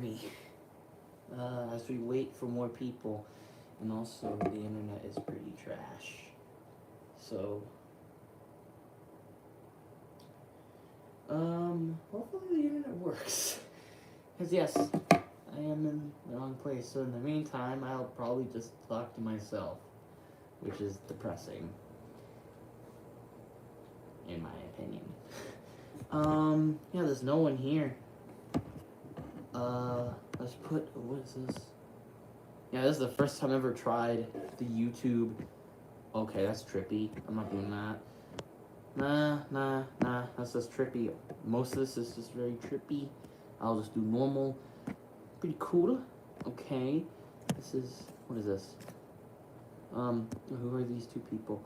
me as we wait for more people, and also the internet is pretty trash. So, hopefully the internet works. Because yes, I am in the wrong place. So in the meantime, I'll probably just talk to myself, which is depressing, in my opinion. Yeah, there's no one here. Let's put, what is this? Yeah, this is the first time I ever tried the YouTube. Okay, that's trippy. I'm not doing that. Nah. That's just trippy. Most of this is just very trippy. I'll just do normal. Pretty cool. Okay. This is, what is this? Who are these two people?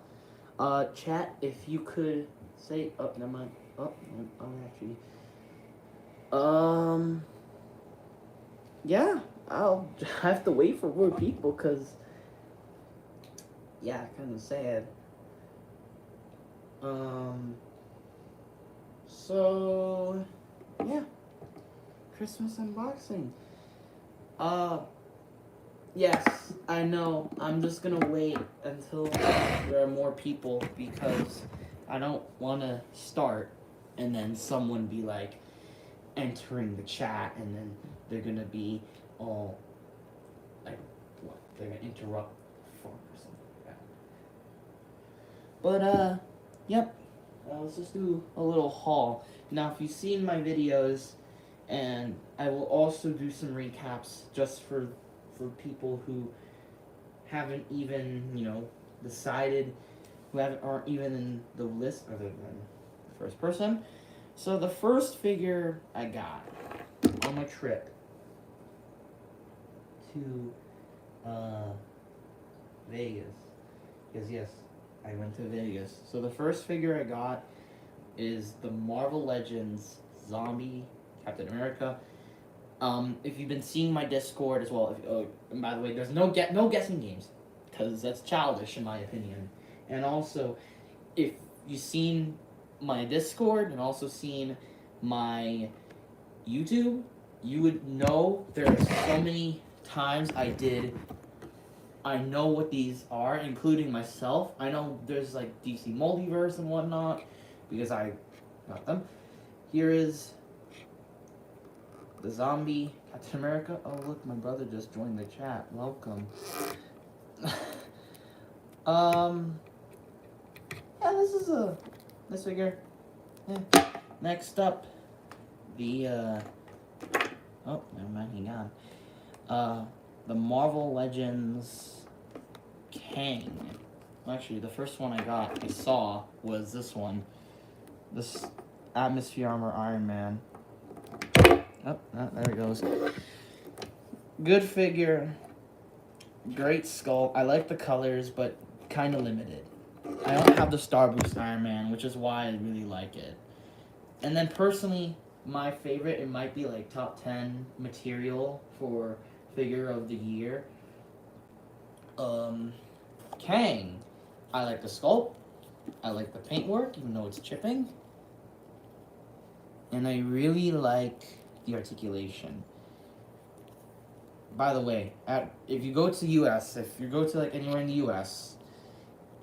Chat, if you could say, oh, never mind. Actually. Yeah, I'll have to wait for more people, because, yeah, kind of sad. So, yeah, Christmas unboxing. Yes, I know, I'm just gonna wait until there are more people, because I don't want to start and then someone be like entering the chat, and then they're gonna be all like, what? They're gonna interrupt the phone or something like that. But yep. Let's just do a little haul. Now, if you've seen my videos, and I will also do some recaps just for people who haven't even, decided, who aren't even in the list other than the first person. So the first figure I got on my trip to Vegas, because yes, I went to Vegas. So the first figure I got is the Marvel Legends Zombie Captain America. If you've been seeing my Discord as well, and by the way, there's no guessing games, because that's childish in my opinion. And also, if you've seen my Discord and also seen my YouTube, you would know there are so many times I know what these are, including myself. I know there's like DC Multiverse and whatnot, because I got them. Here is the Zombie Captain America. Oh look, my brother just joined the chat. Welcome. Yeah, this figure. Yeah. Next up, the oh, never mind, he gone. The Marvel Legends Kang. Actually, the first one I saw was this one. This Atmosphere Armor Iron Man. Oh, there it goes. Good figure. Great sculpt. I like the colors, but kind of limited. I don't have the Star Boost Iron Man, which is why I really like it. And then personally, my favorite, it might be like top 10 material for figure of the year. Kang. I like the sculpt. I like the paintwork, even though it's chipping. And I really like the articulation. By the way, if you go to US, if you go to like anywhere in the US,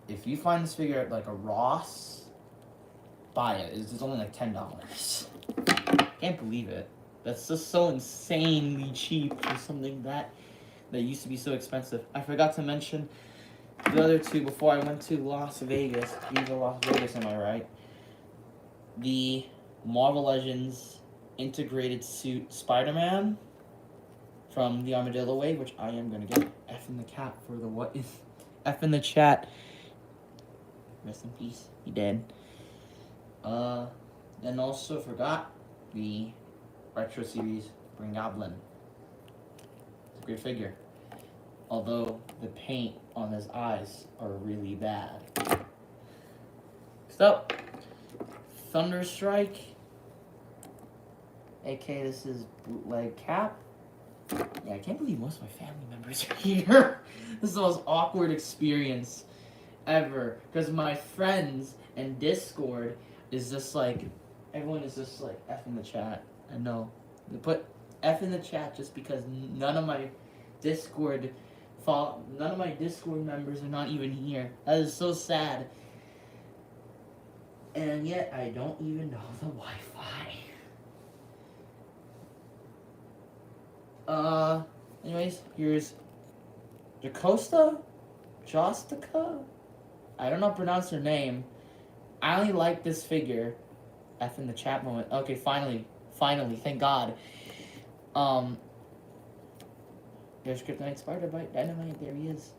if you find this figure at like a Ross, buy it. It's only like $10. Can't believe it. That's just so insanely cheap for something that used to be so expensive. I forgot to mention the other two before I went to Las Vegas. Viva Las Vegas, am I right? The Marvel Legends Integrated Suit Spider-Man from the Armadillo Wave, which I am gonna get. F in the cat for the what is F in the chat. Rest in peace. He dead. Then also forgot the Retro Series Green Goblin. It's a great figure. Although the paint on his eyes are really bad. Next up, Thunderstrike. AK, this is bootleg Cap. Yeah, I can't believe most of my family members are here. This is the most awkward experience ever. Because my friends and Discord is just like, everyone is just like F in the chat. I know. They put F in the chat just because none of my Discord members are not even here. That is so sad. And yet I don't even know the Wi-Fi. Anyways, here's Jostica. I don't know how to pronounce her name. I only like this figure. F in the chat moment. Okay, finally, thank God. There's Kryptonite Spider-Bite, Dynamite, there he is.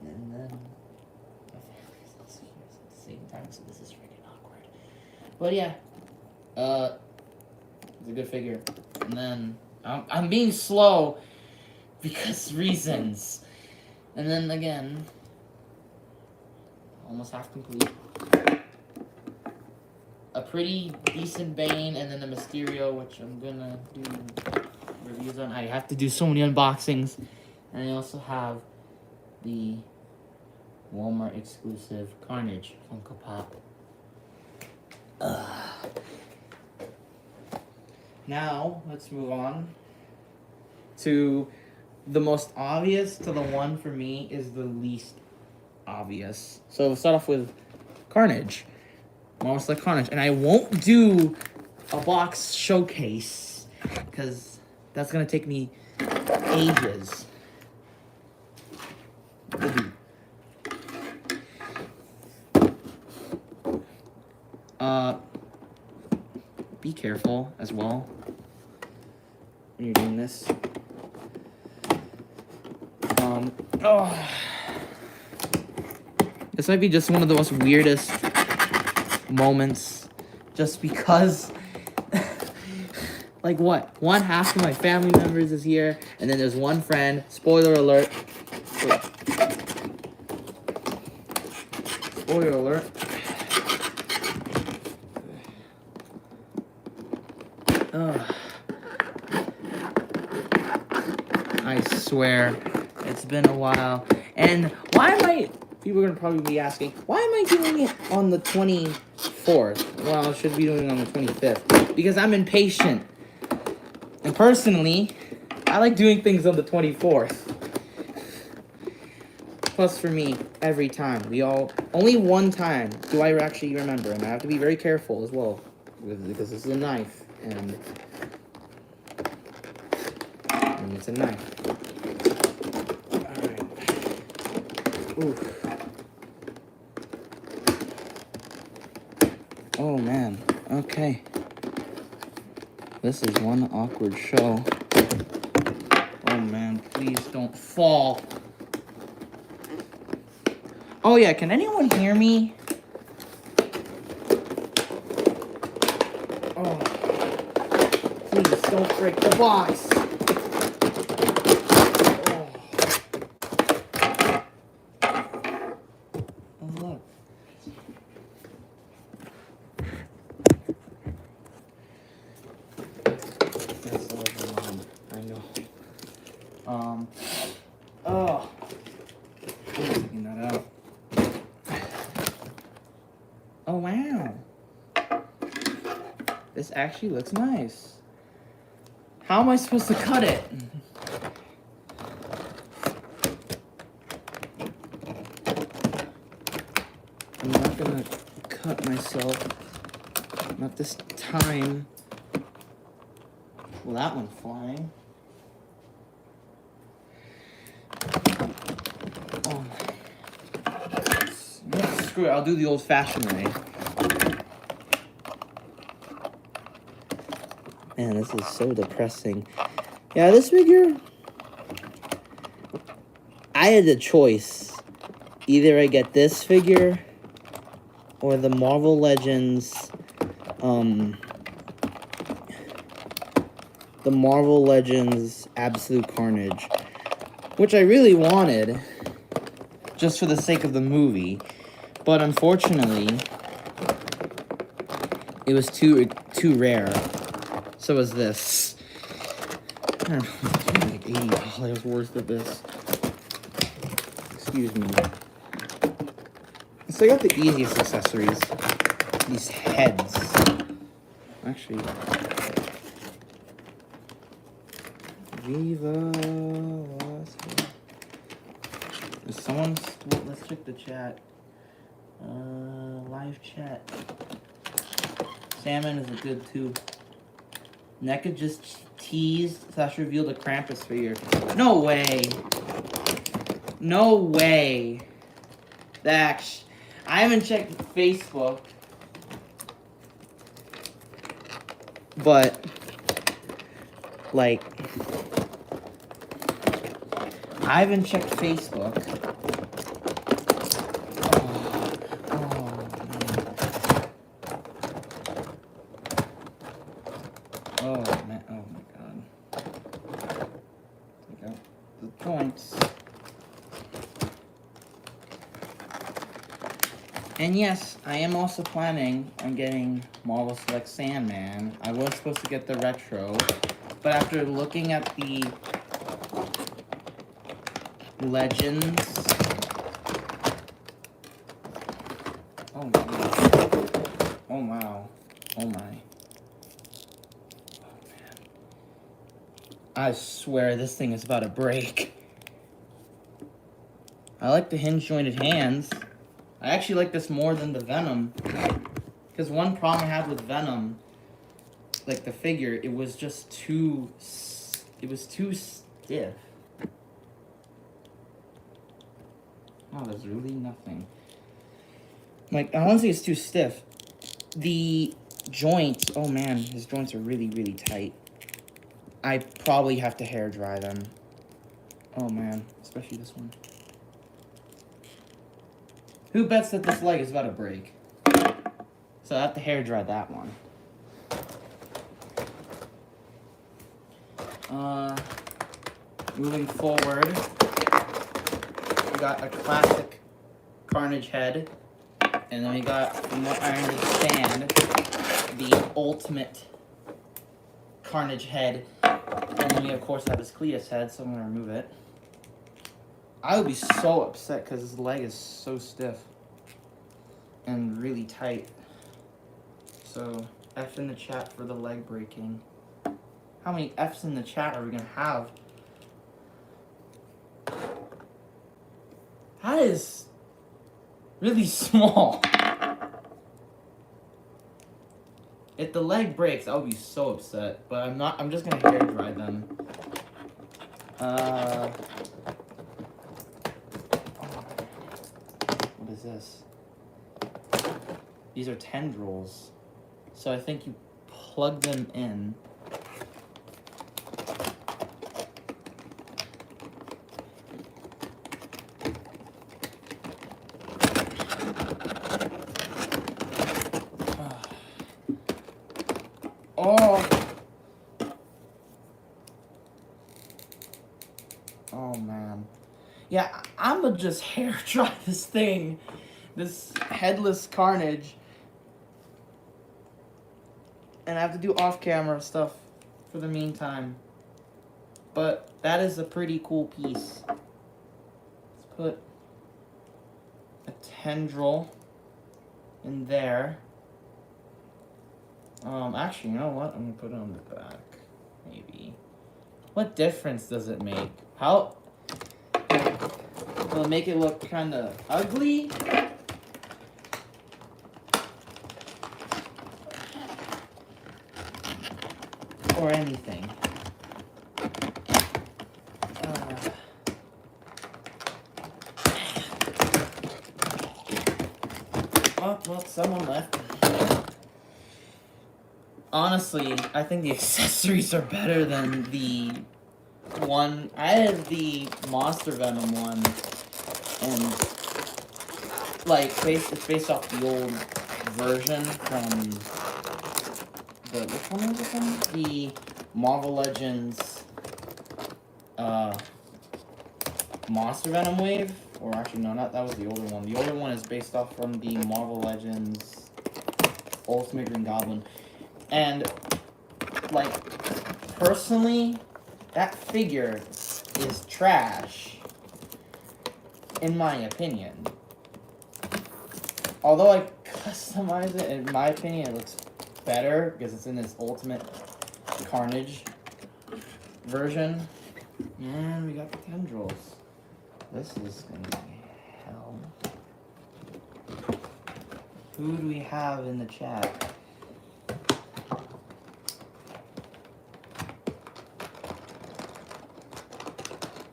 And then my family's also here at the same time, so this is freaking awkward. But yeah, it's a good figure. And then I'm being slow because reasons. And then again, almost half complete. A pretty decent Bane, and then the Mysterio, which I'm gonna do reviews on. I have to do so many unboxings. And I also have the Walmart exclusive Carnage Funko Pop. Now, let's move on to the most obvious to the one for me is the least obvious. So we'll start off with Carnage. Almost like Carnage. And I won't do a box showcase because that's going to take me ages. Be careful as well when you're doing this. This might be just one of the most weirdest moments, just because like what? One half of my family members is here, and then there's one friend. Spoiler alert. Wait. Spoiler alert. I swear, it's been a while. And why am I... People are going to probably be asking, why am I doing it on the 24th? Well, I should be doing it on the 25th. Because I'm impatient. And personally, I like doing things on the 24th. Plus for me, every time. Only one time do I actually remember. And I have to be very careful as well. Because this is a knife. And it's a knife. Alright. Oof. Oh man, okay. This is one awkward show. Oh man, please don't fall. Oh yeah, can anyone hear me? Oh. Please don't break the box. Taking that out. Oh wow. This actually looks nice. How am I supposed to cut it? I'm not gonna cut myself. Not this time. Well, that one's flying. Oh my. Yeah, screw it, I'll do the old-fashioned way. Man, this is so depressing. Yeah, this figure... I had a choice. Either I get this figure or the Marvel Legends, the Marvel Legends Absolute Carnage, which I really wanted, just for the sake of the movie, but unfortunately, it was too rare. So was this. I don't know, like $80 worth of this. Excuse me. So I got the easiest accessories. These heads. Actually. Viva. Is someone... Let's check the chat. Live chat. Salmon is a good too. NECA just teased / revealed a Krampus figure. No way. No way. Dax. I haven't checked Facebook. But, like, I haven't checked Facebook. Oh man, oh my god. Take out the points. And yes, I am also planning on getting Marvel Select Sandman. I was supposed to get the retro, but after looking at the Legends... Oh my. Oh wow. Oh my. I swear this thing is about to break. I like the hinge-jointed hands. I actually like this more than the Venom. Because one problem I had with Venom, like the figure, it was just too... It was too stiff. Oh, there's really nothing. Like, I won't say it's too stiff. The joints, oh man, his joints are really, really tight. I probably have to hair dry them. Oh man, especially this one. Who bets that this leg is about to break? So I have to hair dry that one. Moving forward, we got a classic Carnage head. And then we got, from what I understand, the ultimate Carnage head. And then we, of course, have his Cletus head, so I'm going to remove it. I would be so upset because his leg is so stiff and really tight. So, F in the chat for the leg breaking. How many F's in the chat are we going to have? That is really small. If the leg breaks, I'll be so upset. But I'm not. I'm just gonna hair dry them. What is this? These are tendrils. So I think you plug them in. Oh man. Yeah, I'm gonna just hair dry this thing. This headless Carnage. And I have to do off-camera stuff for the meantime. But that is a pretty cool piece. Let's put a tendril in there. Actually, you know what? I'm gonna put it on the back. Maybe. What difference does it make? How... Will it make it look kind of ugly? Or anything? Oh, well, someone left. Honestly, I think the accessories are better than the one. I had the Monster Venom one, and like it's based off the old version from the which one was it from? The Marvel Legends Monster Venom wave, or actually no, not that was the older one. The older one is based off from the Marvel Legends Ultimate Green Goblin. And, like, personally, that figure is trash, in my opinion. Although I customize it, in my opinion, it looks better, because it's in this Ultimate Carnage version. And we got the tendrils. This is gonna be hell. Who do we have in the chat?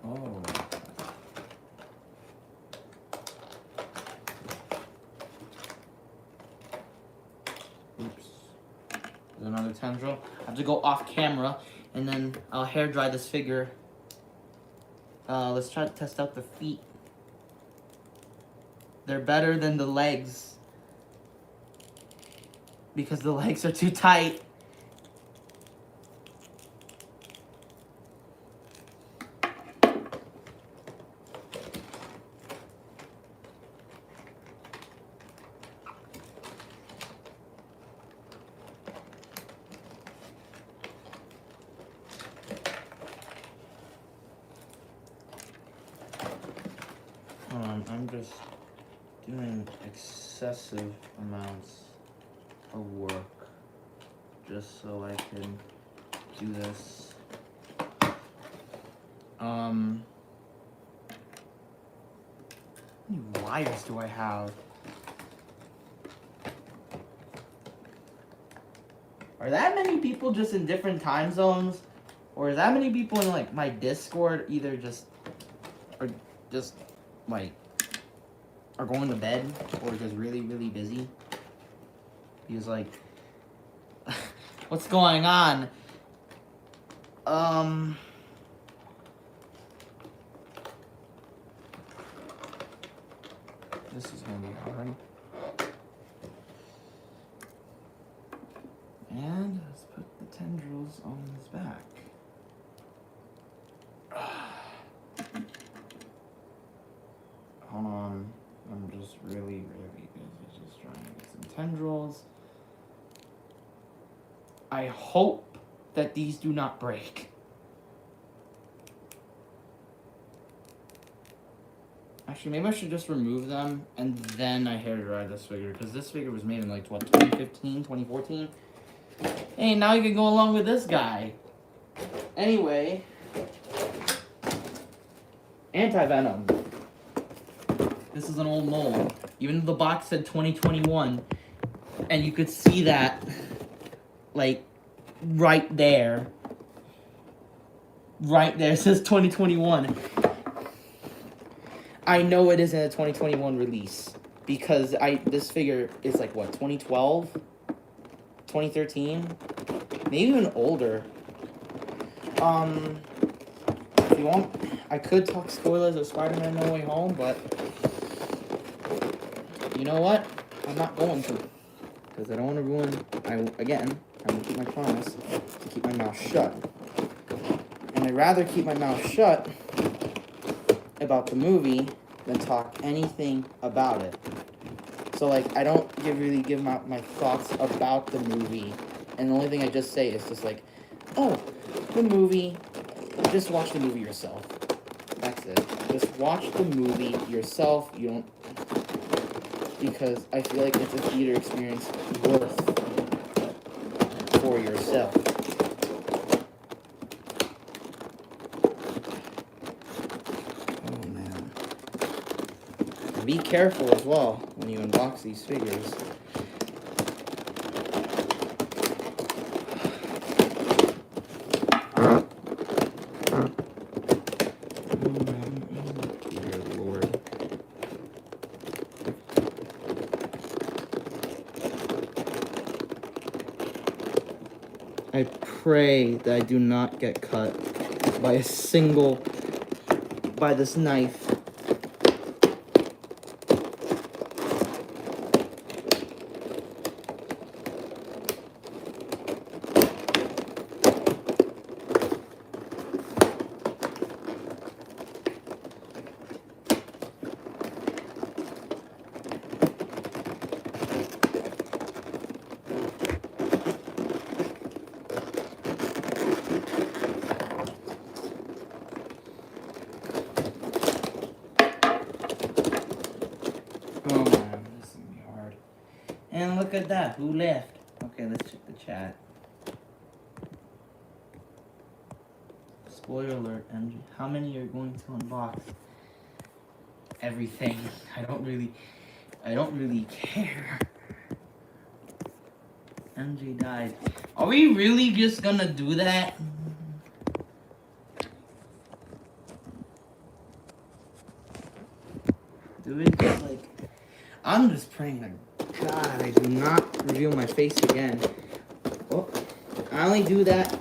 Oh. Oops. There's another tendril. I have to go off camera and then I'll hair dry this figure. Let's try to test out the feet. They're better than the legs because the legs are too tight. I'm just doing excessive amounts of work just so I can do this. How many wires do I have? Are that many people just in different time zones? Or is that many people in like my Discord either just like are going to bed or just really, really busy? He's like, what's going on? This is gonna be hard. And let's put the tendrils on his back. Hold on. I'm just really, really busy just trying to get some tendrils. I hope that these do not break. Actually, maybe I should just remove them and then I hair dry this figure, because this figure was made in like, what, 2015, 2014? Hey, now you can go along with this guy. Anyway, Anti-Venom. This is an old mold. Even though the box said 2021, and you could see that, like, right there. Right there, it says 2021. I know it isn't a 2021 release, because this figure is like, what, 2012? 2013? Maybe even older. If you want, I could talk spoilers of Spider-Man No Way Home, but you know what? I'm not going to, because I don't want to ruin. I'm going to keep my promise to keep my mouth shut, and I'd rather keep my mouth shut about the movie than talk anything about it. So like, I don't really give my thoughts about the movie, and the only thing I just say is just like, oh, the movie. Just watch the movie yourself. That's it. Just watch the movie yourself. You don't, because I feel like it's a theater experience worth for yourself. Oh man. And be careful as well when you unbox these figures. I pray that I do not get cut by this knife. Oh man, this is gonna be hard. And look at that, who left? Okay, let's check the chat. Spoiler alert, MJ. How many are going to unbox? Everything. I don't really care. MJ died. Are we really just gonna do that? Do it just like... I'm just praying to God I do not reveal my face again. Oh, I only do that.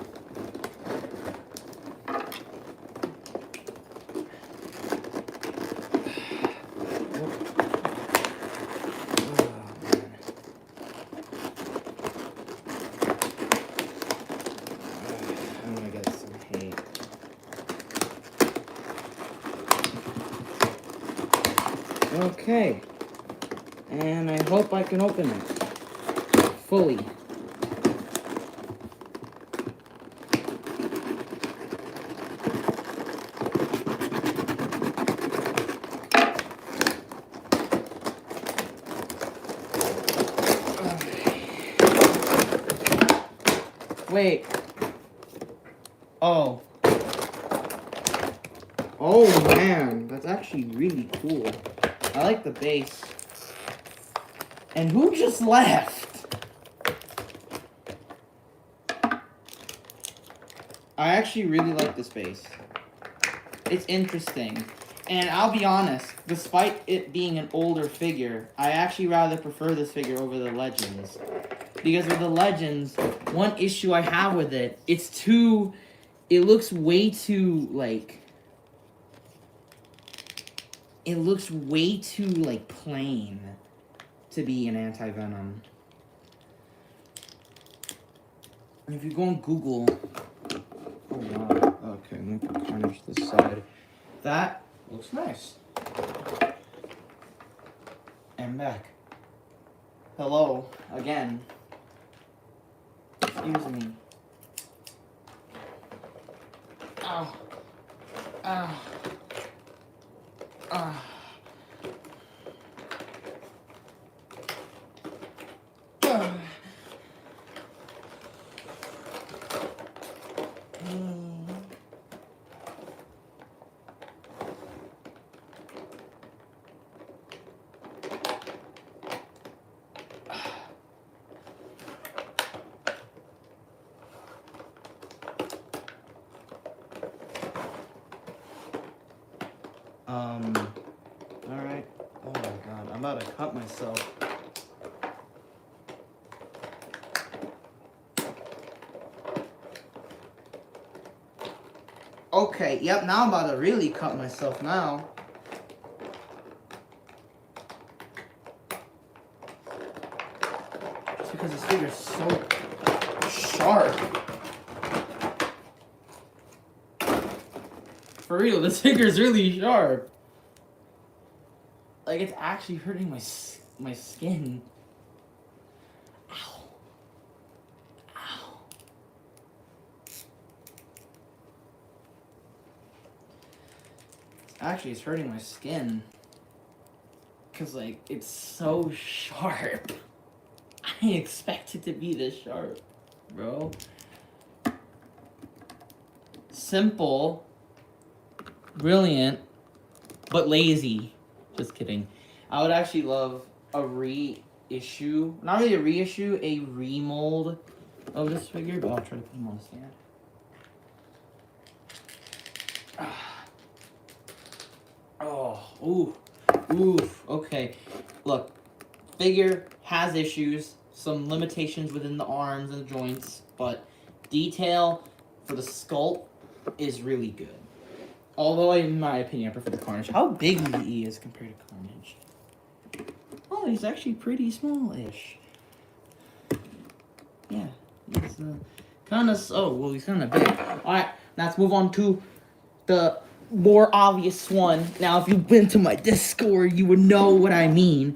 Okay, and I hope I can open it fully. Wait. Oh. Oh man, that's actually really cool. I like the base. And who just left? I actually really like this base. It's interesting. And I'll be honest, despite it being an older figure, I actually rather prefer this figure over the Legends. Because with the Legends, one issue I have with it, it looks way too, like... It looks way too, like, plain to be an Anti-Venom. And if you go on Google... Oh, wow. Okay, let me put Carnage to the side. That looks nice. And back. Hello, again. Excuse me. Ow. Ow. Alright. Oh my god, I'm about to cut myself. Okay, yep, now I'm about to really cut myself now. It's because this figure's so sharp. For real, this figure's really sharp. Like, it's actually hurting my skin. Ow. Ow. Actually, it's hurting my skin. Because, like, it's so sharp. I didn't expect it to be this sharp, bro. Simple. Brilliant. But lazy. Just kidding. I would actually love a reissue. Not really a reissue, a remold of this figure, but I'll try to put him on the stand. Oh, ooh, oof. Okay, look, figure has issues, some limitations within the arms and the joints, but detail for the sculpt is really good. Although, in my opinion, I prefer the Carnage. How big he is compared to Carnage? Oh, he's actually pretty small-ish. Yeah, he's kind of. Oh, well, he's kind of big. All right, let's move on to the more obvious one. Now, if you've been to my Discord, you would know what I mean.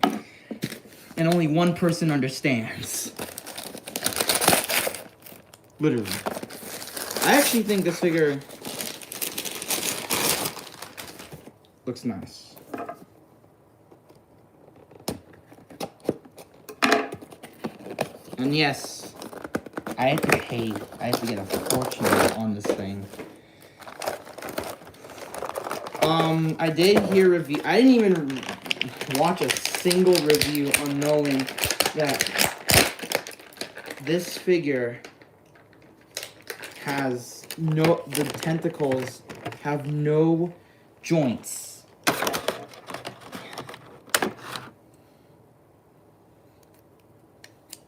And only one person understands. Literally. I actually think this figure looks nice. And yes, I had to get a fortune on this thing. I did hear review. I didn't even watch a single review on knowing that this figure has the tentacles have no joints.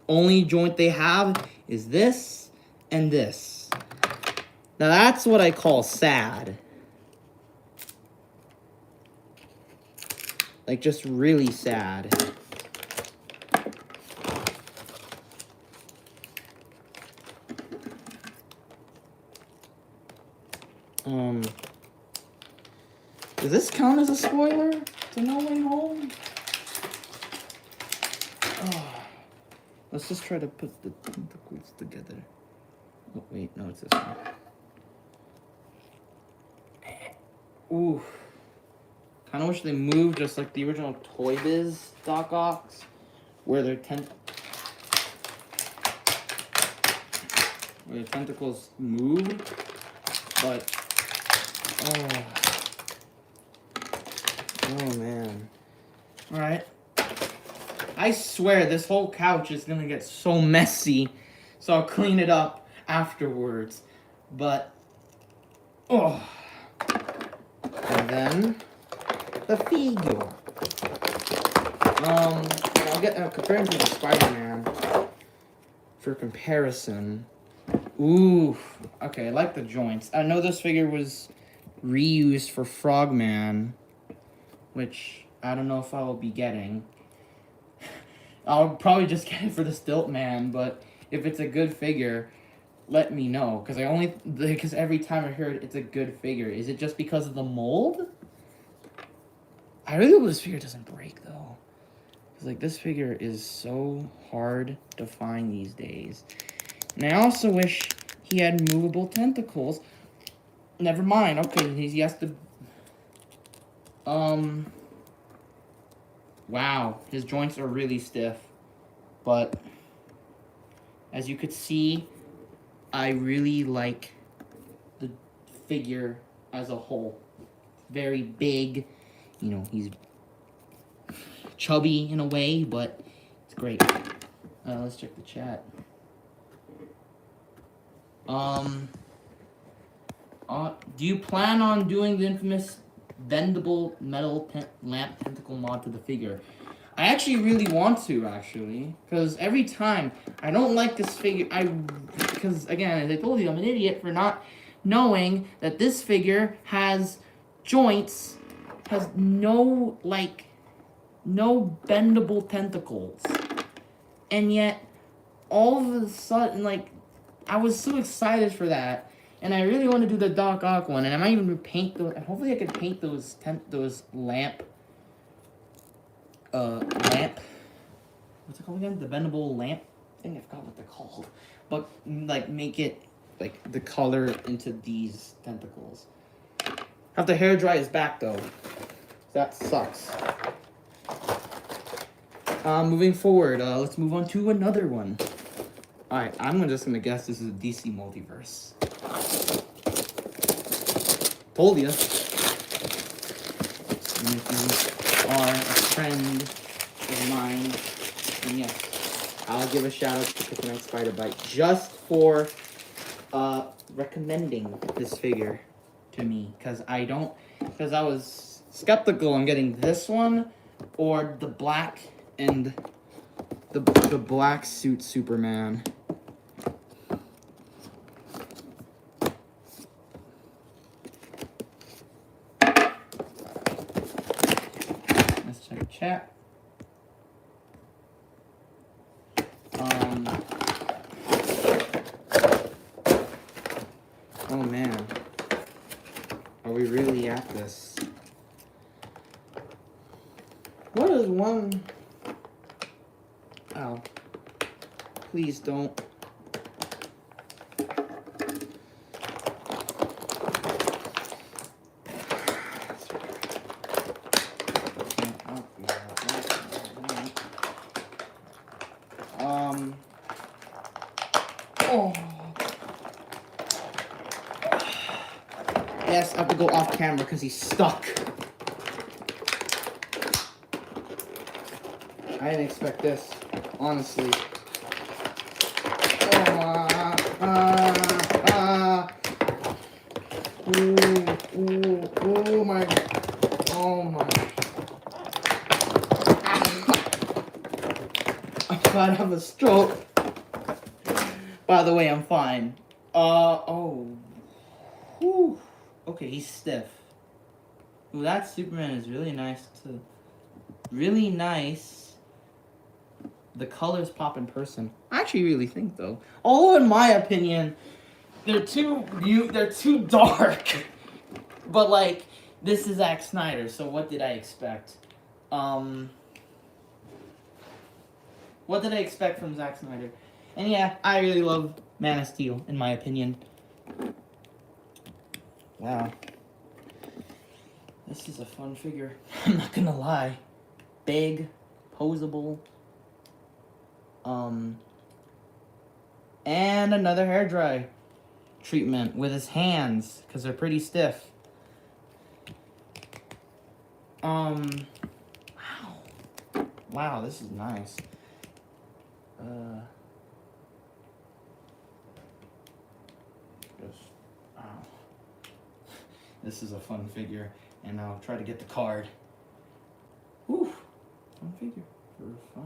Only joint they have is this and this. Now that's what I call sad. Like, just really sad. Does this count as a spoiler to No Way Home? Oh. Let's just try to put the tentacles together. Oh, wait, no, it's this one. Ooh. Kind of wish they moved just like the original Toy Biz Doc Ocks, where their tentacles move, but oh man. All right. I swear this whole couch is gonna get so messy, so I'll clean it up afterwards. But and then the figure. I'll get comparing to the Spider-Man for comparison. Ooh, okay, I like the joints. I know this figure was reused for Frogman, which I don't know if I will be getting. I'll probably just get it for the Stilt Man, but if it's a good figure, let me know. Because every time I heard it's a good figure. Is it just because of the mold? I really hope this figure doesn't break, though. Because, like, this figure is so hard to find these days. And I also wish he had movable tentacles. Never mind. Okay, he has to... Wow, his joints are really stiff. But, as you could see, I really like the figure as a whole. Very big. You know, he's chubby in a way, but it's great. Let's check the chat. Do you plan on doing the infamous bendable metal lamp tentacle mod to the figure? I actually really want to, because every time I don't like this figure, because again, as I told you, I'm an idiot for not knowing that this figure has joints, has no bendable tentacles, and yet all of a sudden, like, I was so excited for that. And I really want to do the Doc Ock one, and I might even paint those. Hopefully, I can paint those lamp. What's it called again? The bendable lamp thing. I forgot what they're called. But like, make it like the color into these tentacles. Have to hair dry his back though. That sucks. Moving forward, let's move on to another one. All right, I'm just gonna guess this is a DC Multiverse. Told you. And if you are a friend of mine, then yes, I'll give a shout out to Kryptonite Spider Bite just for recommending this figure to me, because I was skeptical on getting this one or the black and the black suit Superman. Chat. Oh man, are we really at this? What is one? Oh, please don't. Yes, I have to go off camera because he's stuck. I didn't expect this, honestly. Oh my. I'm about to have a stroke. By the way, I'm fine. Whew. Okay, he's stiff. Ooh, that Superman is really nice too. Really nice. The colors pop in person. I actually really think though. Although in my opinion, they're too dark. But like, this is Zack Snyder, so what did I expect? What did I expect from Zack Snyder? And yeah, I really love Man of Steel, in my opinion. Wow. This is a fun figure. I'm not gonna lie. Big, posable. And another hairdry treatment with his hands, because they're pretty stiff. Wow. Wow, this is nice. This is a fun figure, and I'll try to get the card. Whew. Fun figure. For a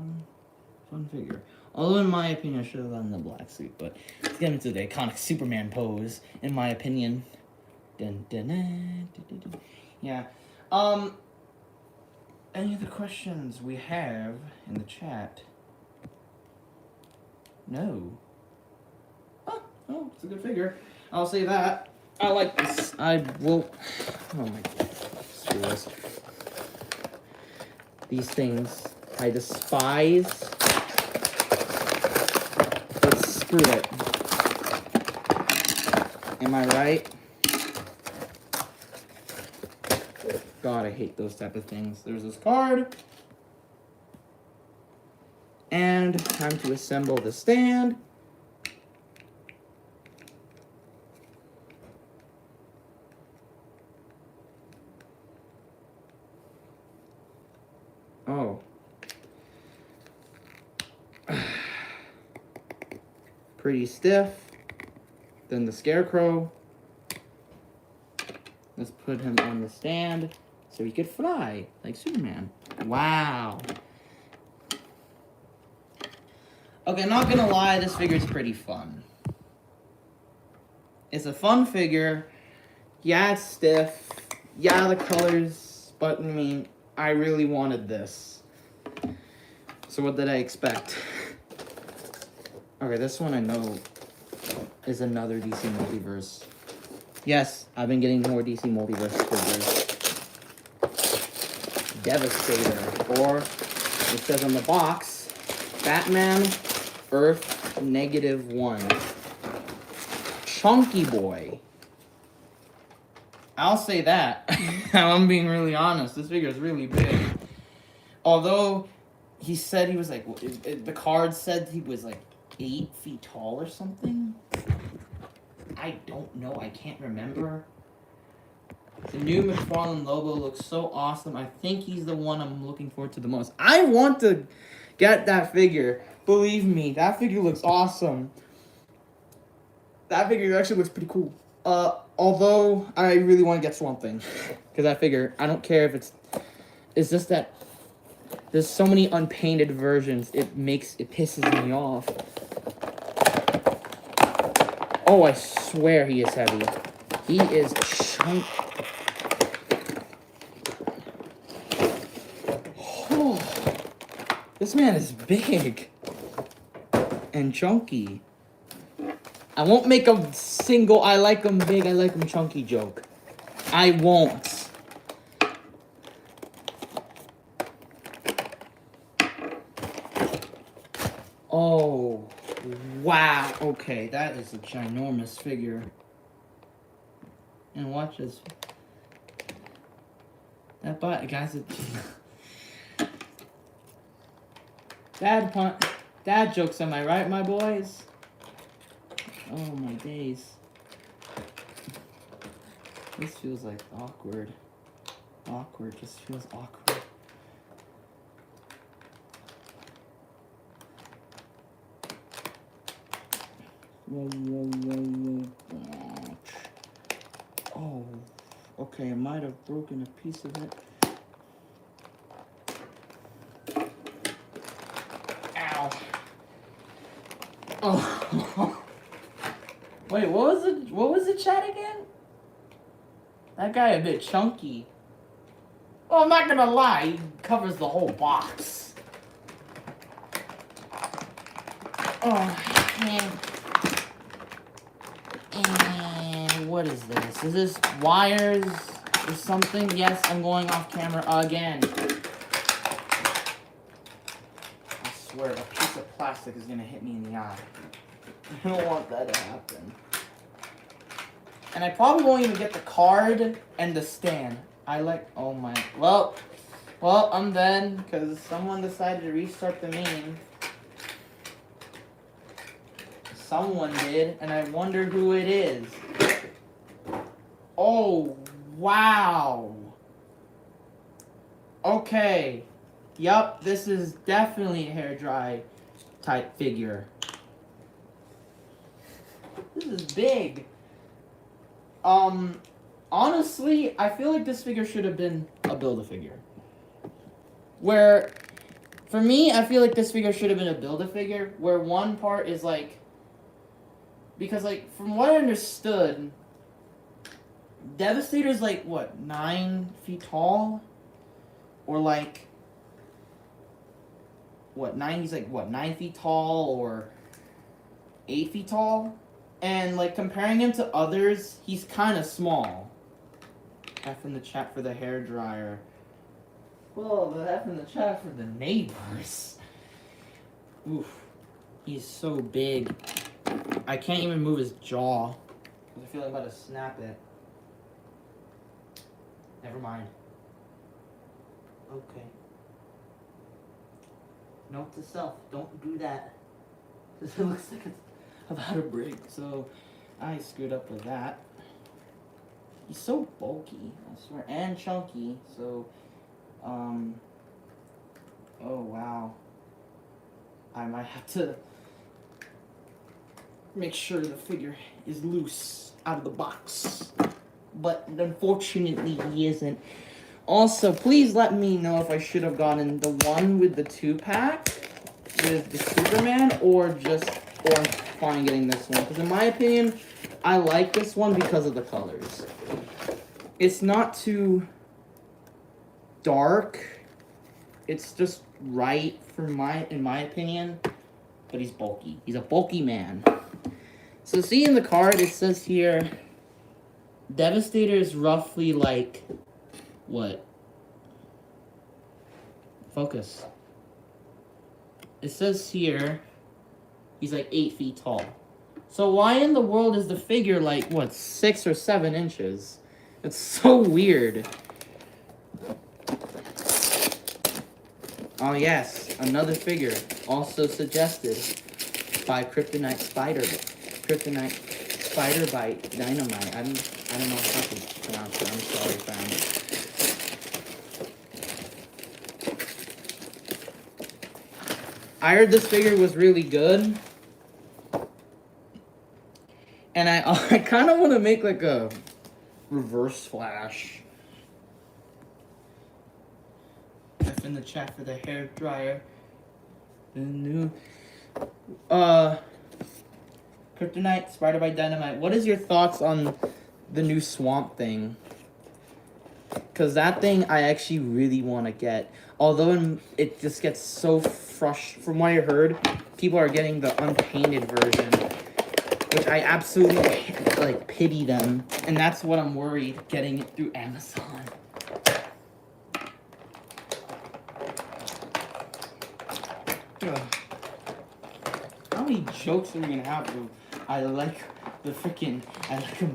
fun figure. Although in my opinion, I should have gotten the black suit, but let's get into the iconic Superman pose, in my opinion. Dun, dun, dun, dun, dun, dun. Yeah. Any other questions we have in the chat? No. Oh, it's a good figure. I'll say that. I like this. I will. Oh my god. Screw this. These things I despise. But screw it. Am I right? God, I hate those type of things. There's this card. And time to assemble the stand. Oh. Pretty stiff. Then the Scarecrow. Let's put him on the stand so he could fly like Superman. Wow. Okay, not gonna lie, this figure's pretty fun. It's a fun figure. Yeah, it's stiff. Yeah, the colors, but I mean, I really wanted this. So what did I expect? Okay, this one I know is another DC Multiverse. Yes, I've been getting more DC Multiverse figures. Devastator, or it says on the box, Batman Earth -1. Chunky boy. I'll say that. I'm being really honest. This figure is really big. Although he said he was like, the card said he was like 8 feet tall or something. I don't know. I can't remember. The new McFarlane logo looks so awesome. I think he's the one I'm looking forward to the most. I want to get that figure. Believe me, that figure looks awesome. That figure actually looks pretty cool. Although I really want to get Swamp Thing, because I figure I don't care if it's just that there's so many unpainted versions. It pisses me off. Oh, I swear he is heavy. He is chunky. Oh, this man is big and chunky. I won't make a single I like him big, I like him chunky joke. I won't. Oh, wow. Okay, that is a ginormous figure. And watch this. That butt, guys. Dad jokes, am I right, my boys? Oh my days. This feels like awkward. Awkward, just feels awkward. Oh, okay, I might have broken a piece of it. Ow. Oh. Wait, what was the chat again? That guy a bit chunky. Well, I'm not gonna lie, he covers the whole box. Oh, man. And what is this? Is this wires or something? Yes, I'm going off camera again. I swear, a piece of plastic is gonna hit me in the eye. I don't want that to happen. And I probably won't even get the card and the stand. Oh my, well, I'm dead because someone decided to restart the meme. Someone did, and I wonder who it is. Oh, wow. Okay. Yup, this is definitely a hairdry type figure. This is big. Honestly, I feel like this figure should have been a Build-A-Figure. Where, for me, I feel like this figure should have been a Build-A-Figure, where one part is like, because like, from what I understood, Devastator's like, what, 9 feet tall? Or like, he's like, 9 feet tall or 8 feet tall? And like, comparing him to others, he's kind of small. F in the chat for the hairdryer. Whoa, the F in the chat for the neighbors. Oof. He's so big. I can't even move his jaw. I feel like I'm about to snap it. Never mind. Okay. Note to self, don't do that. Because it looks like it's about to break. So, I screwed up with that. He's so bulky, I swear, and chunky, so, oh wow. I might have to make sure the figure is loose out of the box. But unfortunately, he isn't. Also, please let me know if I should have gotten the one with the 2-pack with the Superman, or I'm fine getting this one. Because in my opinion, I like this one because of the colors. It's not too dark. It's just right in my opinion. But he's bulky. He's a bulky man. So see in the card, it says here, Devastator is roughly like, what? Focus. It says here, he's like 8 feet tall. So why in the world is the figure like, what, 6 or 7 inches? It's so weird. Oh yes, another figure, also suggested by Kryptonite Spider Bite Dynamite. I don't know how to pronounce it. I'm sorry, fam. I heard this figure was really good. And I kind of want to make like a Reverse Flash. F in the chat for the hair dryer. The new Kryptonite Spider Bite Dynamite. What is your thoughts on the new Swamp Thing? Because that thing I actually really want to get. Although it just gets so frustrating. From what I heard, people are getting the unpainted version, which I absolutely like pity them. And that's what I'm worried, getting it through Amazon. Ugh. How many jokes are we gonna have? I like him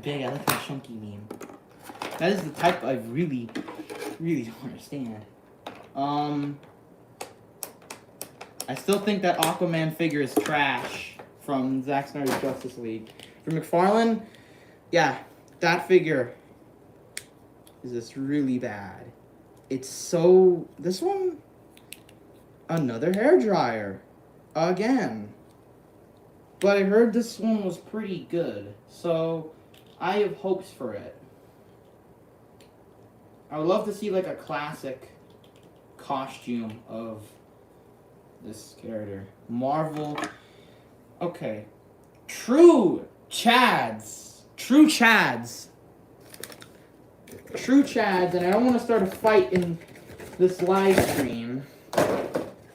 big, I like him chunky meme. That is the type I really, really don't understand. I still think that Aquaman figure is trash from Zack Snyder's Justice League. For McFarlane, yeah, that figure is this really bad. It's so... This one... Another hairdryer. Again. But I heard this one was pretty good. So, I have hopes for it. I would love to see like a classic costume of this character. Marvel. Okay. True Chads. True Chads. True Chads, and I don't want to start a fight in this live stream.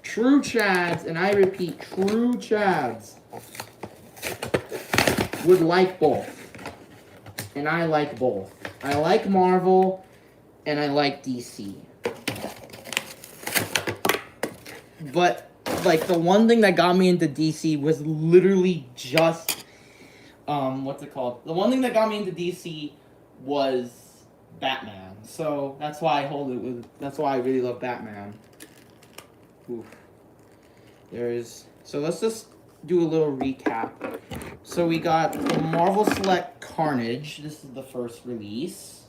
True Chads, and I repeat, true Chads would like both. And I like both. I like Marvel, and I like DC. But, like, the one thing that got me into DC was literally just, what's it called? The one thing that got me into DC was Batman. So, that's why I hold it with, that's why I really love Batman. Oof. So let's just do a little recap. So we got the Marvel Select Carnage. This is the first release.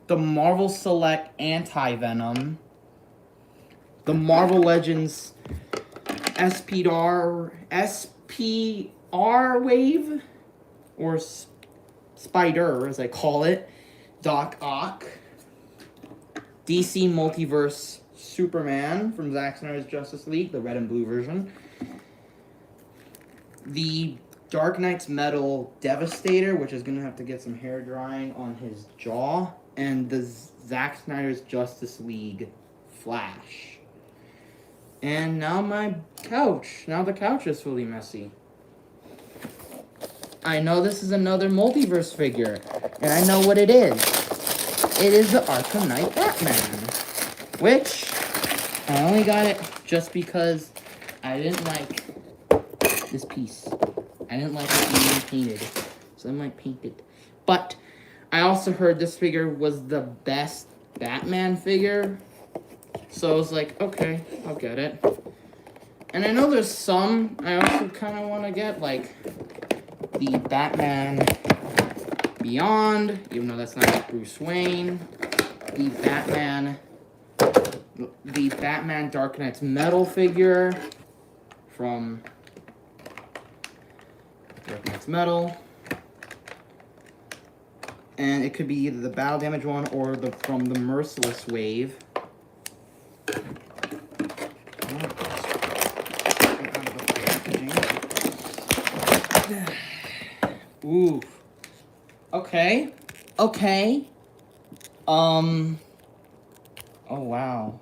The Marvel Select Anti-Venom. The Marvel Legends SPR wave, or Spider as I call it, Doc Ock. DC Multiverse Superman from Zack Snyder's Justice League, the red and blue version. The Dark Knight's Metal Devastator, which is going to have to get some hair drying on his jaw. And the Zack Snyder's Justice League Flash. And now my couch. Now the couch is fully messy. I know this is another multiverse figure, and I know what it is. It is the Arkham Knight Batman, which I only got it just because I didn't like this piece. I didn't like it being painted, so I might paint it. But I also heard this figure was the best Batman figure, so I was like, okay, I'll get it. And I know there's some I also kind of want to get, like the Batman Beyond, even though that's not Bruce Wayne. The Batman Dark Knight's Metal figure from Dark Knight's Metal. And it could be either the battle damage one or from the Merciless wave. Ooh. Okay. Okay. Oh, wow.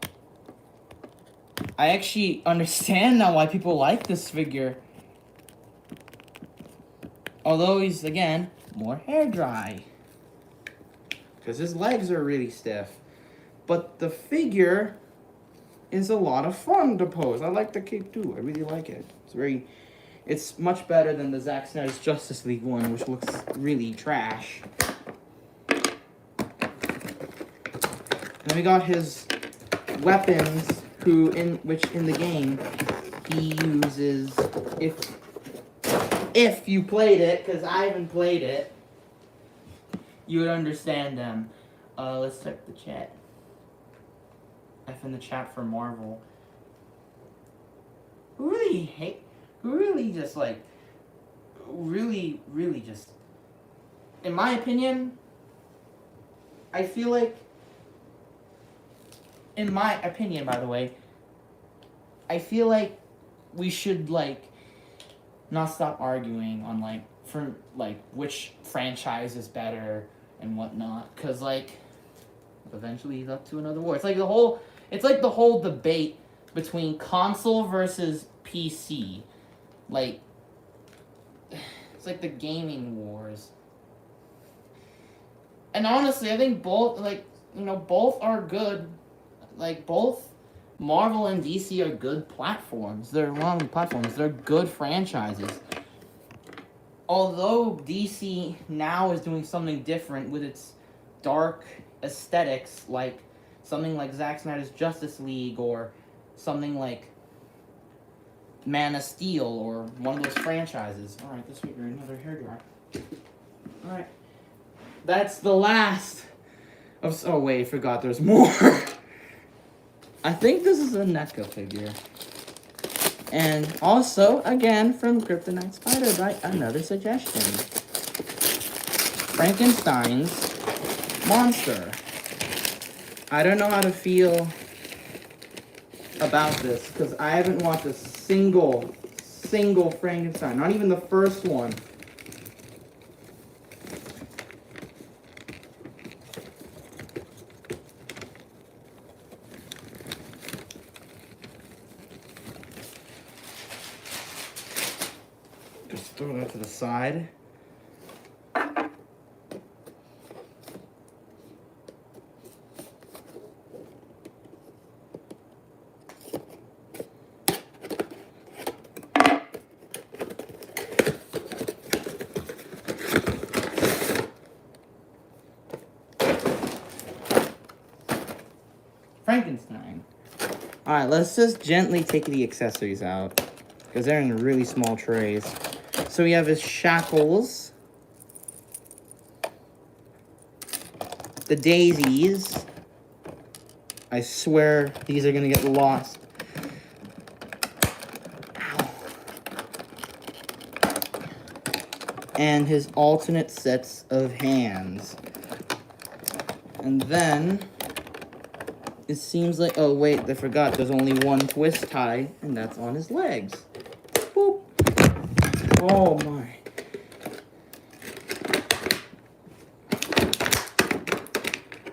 I actually understand now why people like this figure. Although he's, again, more hair dry. Because his legs are really stiff. But the figure is a lot of fun to pose. I like the cape too. I really like it. It's much better than the Zack Snyder's Justice League one, which looks really trash. And we got his weapons, which in the game he uses, if you played it, because I haven't played it, you would understand them. Let's check the chat. F in the chat for Marvel. Who really just, like, really just, in my opinion, I feel like, in my opinion, by the way, I feel like we should, like, not stop arguing on, like, for, like, which franchise is better and whatnot, because, like, eventually he's up to another war. It's like the whole debate between console versus PC. Like, it's like the gaming wars. And honestly, I think both, like, both are good. Like, both Marvel and DC are good platforms. They're long platforms. They're good franchises. Although DC now is doing something different with its dark aesthetics, like something like Zack Snyder's Justice League, or something like Man of Steel, or one of those franchises. Alright, this week we're another hairdryer. Alright. That's the last Oh wait, I forgot there's more. I think this is a NECA figure. And also, again, from Kryptonite Spider by another suggestion. Frankenstein's monster. I don't know how to feel about this because I haven't watched a single Frankenstein, not even the first one. Just throw that to the side. Frankenstein. Alright, let's just gently take the accessories out because they're in really small trays. So we have his shackles, the daisies. I swear these are gonna get lost. Ow. And his alternate sets of hands. And then it seems like, oh wait, I forgot, there's only one twist tie, and that's on his legs. Boop. Oh my.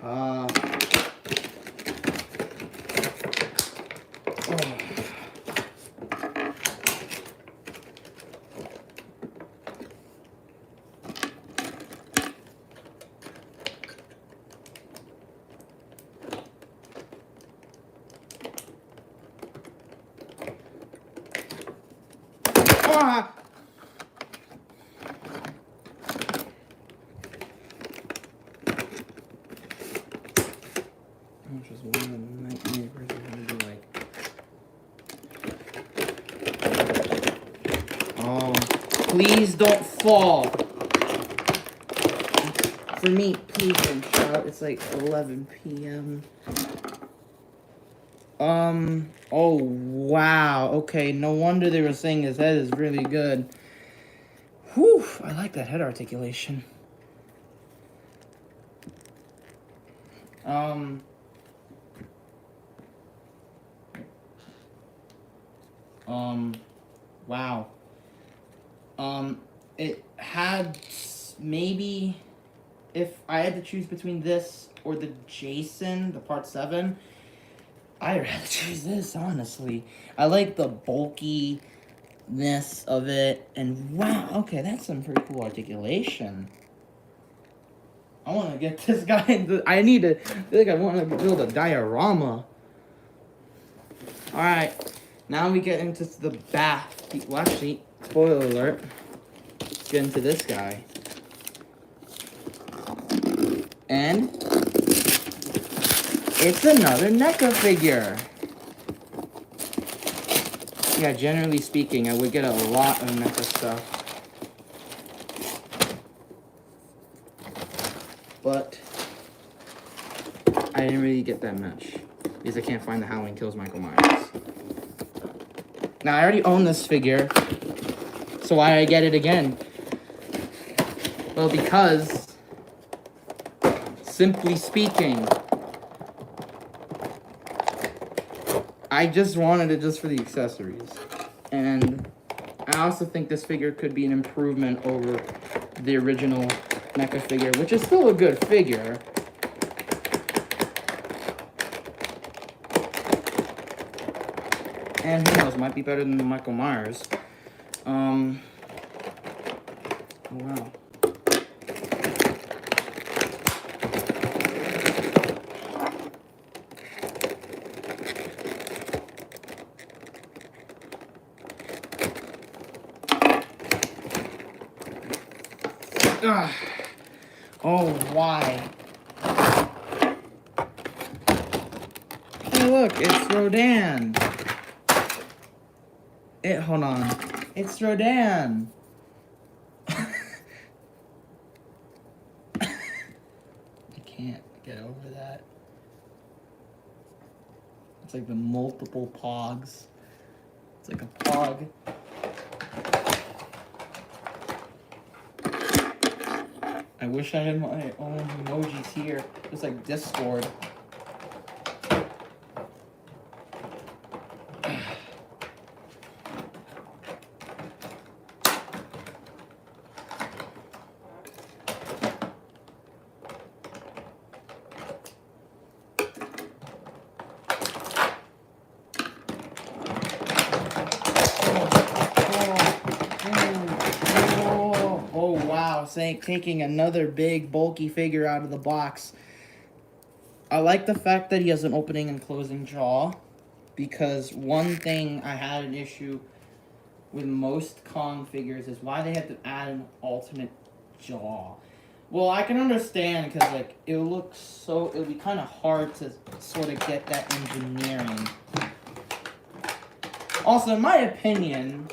Oh. Ah! Which is one of the nightmares gonna be like. Oh, please don't fall. For me, please don't shout. It's like 11 p.m. Oh, wow. Okay, no wonder they were saying his head is really good. Whew, I like that head articulation. Wow. It had maybe, if I had to choose between this or the Jason, the Part 7, I'd rather choose this, honestly. I like the bulkiness of it, and wow, okay, that's some pretty cool articulation. I want to get this guy into, I want to build a diorama. Alright, now we get into the bath. Well, actually, spoiler alert, let's get into this guy. And it's another NECA figure. Yeah, generally speaking, I would get a lot of NECA stuff. But I didn't really get that much because I can't find the Halloween Kills Michael Myers. Now, I already own this figure, so why did I get it again? Well, because, simply speaking, I just wanted it just for the accessories. And I also think this figure could be an improvement over the original NECA figure, which is still a good figure. And who knows, might be better than the Michael Myers. Oh, wow. Ugh. Oh, why? Hey, look, it's Rodan. Hold on. It's Rodan. I can't get over It's like the multiple pogs. It's like a pog. I wish I had my own emojis here. It's like Discord. Taking another big bulky figure out of the box. I like the fact that he has an opening and closing jaw, because one thing I had an issue with most Kong figures is why they have to add an alternate jaw. Well, I can understand because like it would be kind of hard to sort of get that engineering. Also, in my opinion,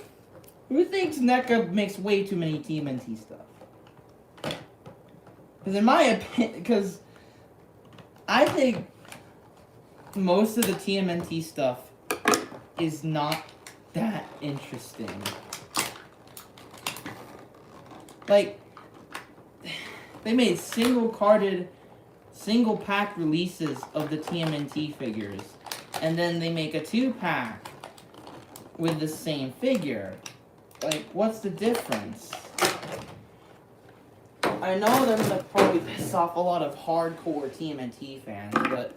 who thinks NECA makes way too many TMNT stuff? Because in my opinion, because I think most of the TMNT stuff is not that interesting. Like, they made single-carded, single-pack releases of the TMNT figures, and then they make a 2-pack with the same figure. Like, what's the difference? I know they're gonna probably piss off a lot of hardcore TMNT fans, but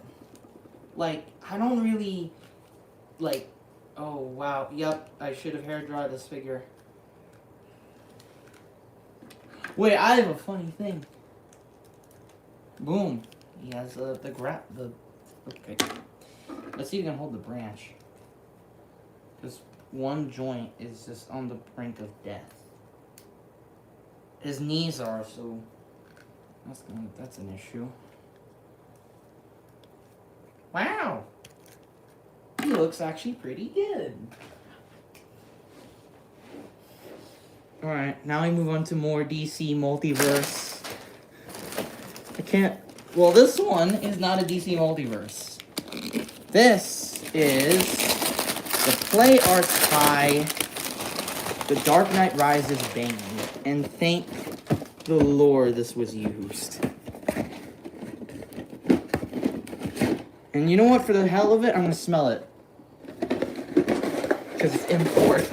like I don't really like. Oh wow, yep, I should have hair dried this figure. Wait, I have a funny thing. Boom, he has the okay. Let's see if he can hold the branch. Because one joint is just on the brink of death. His knees are, so that's an issue. Wow! He looks actually pretty good. Alright, now we move on to more DC Multiverse. Well, this one is not a DC Multiverse. This is the Play Arts High, The Dark Knight Rises Bane. And thank the Lord this was used. And you know what? For the hell of it, I'm going to smell it. Because it's import.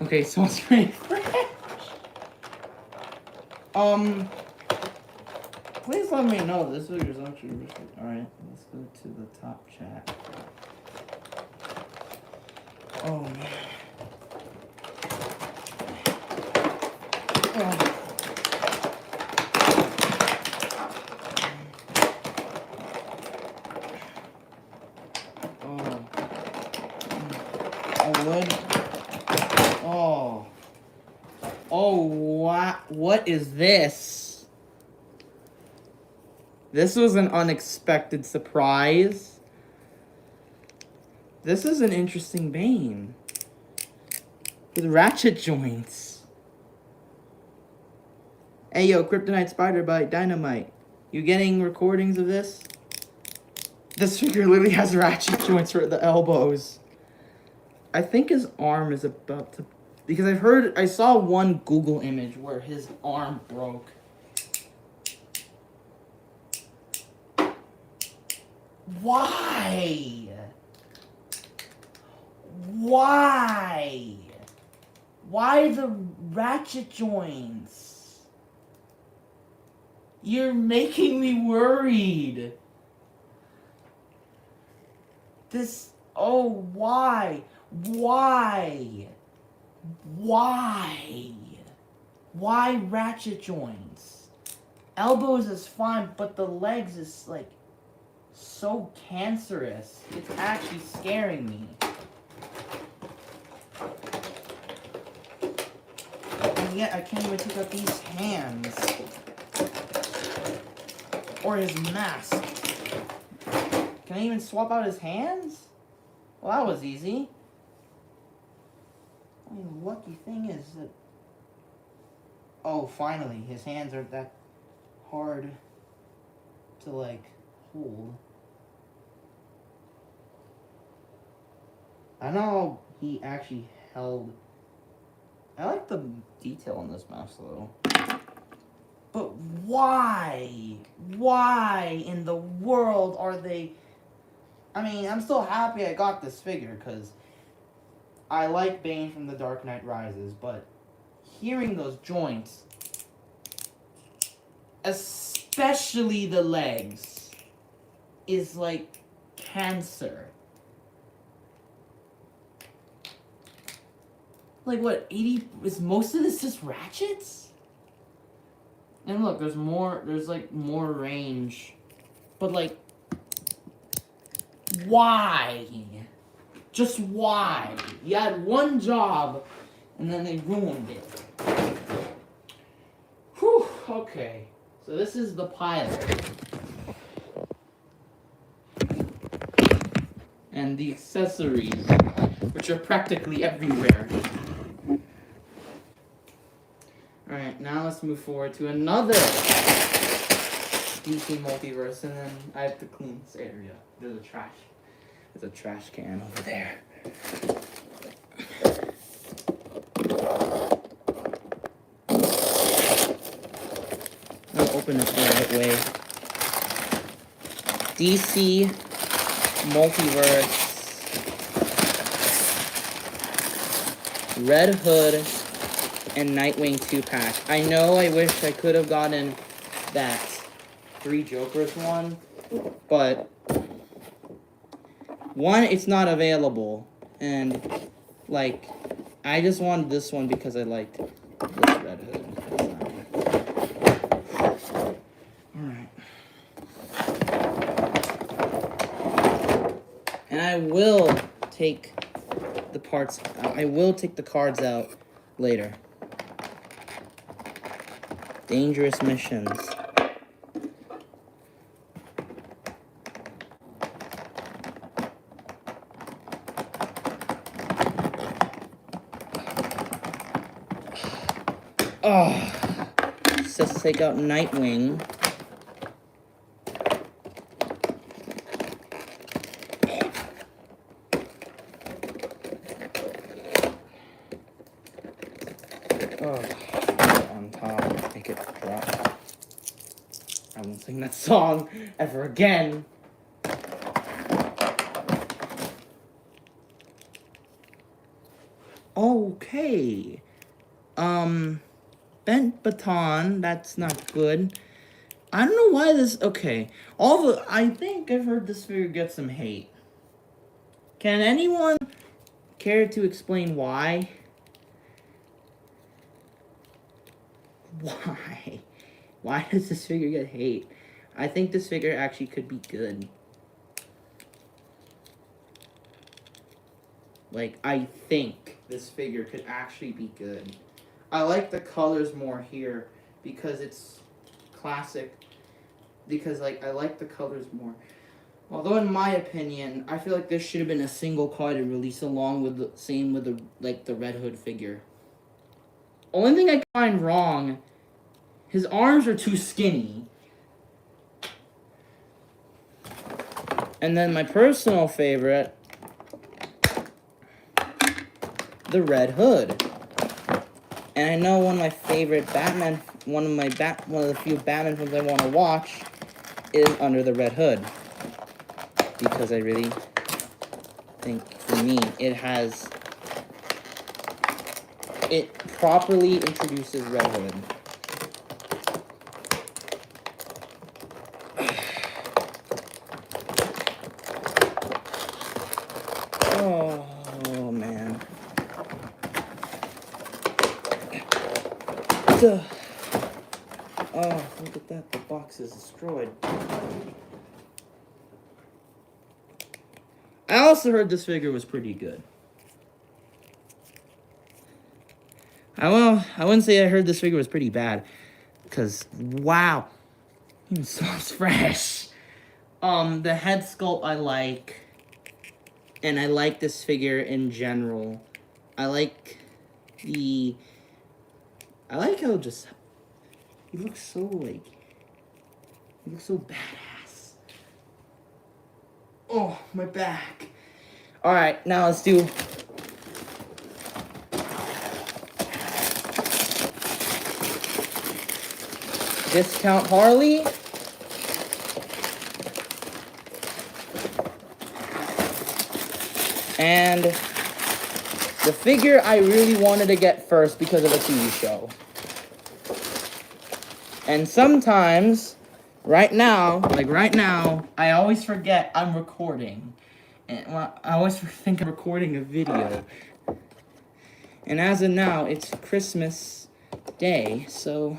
Okay, so it's pretty fresh. Please let me know this figure's actually really. Alright, let's go to the top chat. Oh man. Oh. Wood. Oh. Oh, wow. What is this? This was an unexpected surprise. This is an interesting Bane. With ratchet joints. Hey yo, Kryptonite Spider Bite, Dynamite. You getting recordings of this? This figure literally has ratchet joints for the elbows. I think his arm is about to... Because I saw one Google image where his arm broke. Why? Why? Why the ratchet joints? You're making me worried. Oh, why? Why? Why? Why ratchet joints? Elbows is fine, but the legs is like so cancerous. It's actually scaring me. And yet I can't even take out these hands. Or his mask. Can I even swap out his hands? Well, that was easy. Oh The lucky thing is that... Oh, finally, his hands aren't that hard to, like, hold. I know he actually held... I like the detail on this mask, though. But why? Why in the world are they... I mean, I'm still happy I got this figure, because I like Bane from The Dark Knight Rises, but hearing those joints, especially the legs, is like cancer. Like what, 80, is most of this just ratchets? And look, there's like more range. But like, why? Just why? You had one job, and then they ruined it. Whew, okay. So this is the pilot. And the accessories, which are practically everywhere. Alright, now let's move forward to another DC multiverse, and then I have to clean this area. There's a trash can over there. I'll open it the right way. DC Multiverse Red Hood and Nightwing 2-pack. I know I wish I could have gotten that 3 Jokers one, but one, it's not available, and like I just wanted this one because I liked this Red Hood. Alright. And I will take the parts, I will take the cards out later. Dangerous missions. Oh, let's take out Nightwing. Oh, on top, make it drop. I won't sing that song ever again. Okay. Bent baton, that's not good. I don't know why this, okay. I think I've heard this figure get some hate. Can anyone care to explain why? Why? Why does this figure get hate? I think this figure actually could be good. Like, I think this figure could actually be good. I like the colors more here because it's classic. Because, like, I like the colors more. Although, in my opinion, I feel like this should have been a single card and released along with the same with the, like, the Red Hood figure. Only thing I find wrong, his arms are too skinny. And then my personal favorite, the Red Hood. And I know one of my favorite Batman, one of the few Batman films I want to watch is Under the Red Hood. Because I really think, for me, it properly introduces Red Hood. Oh, man. Oh, look at that. The box is destroyed. I also heard this figure was pretty good. I wouldn't say I heard this figure was pretty bad. Because, wow. Even smells fresh. The head sculpt I like. And I like this figure in general. I like I like how just he looks so badass. Oh, my back. All right, now let's do Discount Harley. And the figure I really wanted to get first because of a TV show. And sometimes, right now, I always forget I'm recording. And I always think I'm recording a video. And as of now, it's Christmas Day, so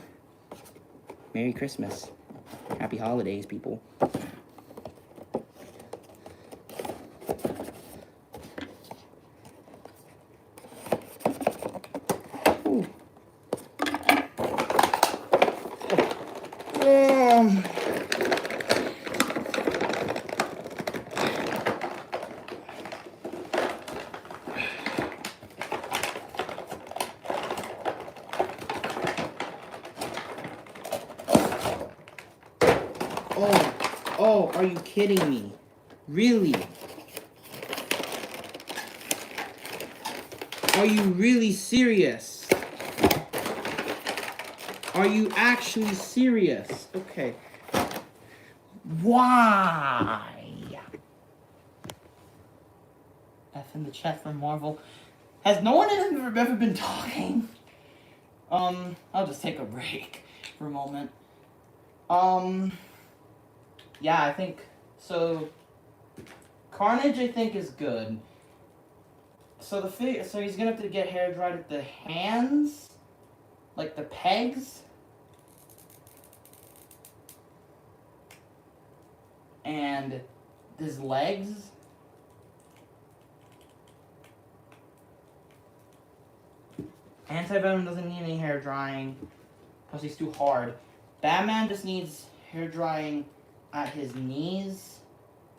Merry Christmas. Happy holidays, people. Ooh. Oh, are you kidding me? Really? Are you really serious? Are you actually serious? Okay. Why? F in the chat from Marvel. Has no one ever been talking? I'll just take a break for a moment. Yeah, I think so. Carnage, I think, is good. So so he's gonna have to get hair dried at the hands, like the pegs, and his legs. Anti-Venom doesn't need any hair drying, plus he's too hard. Batman just needs hair drying at his knees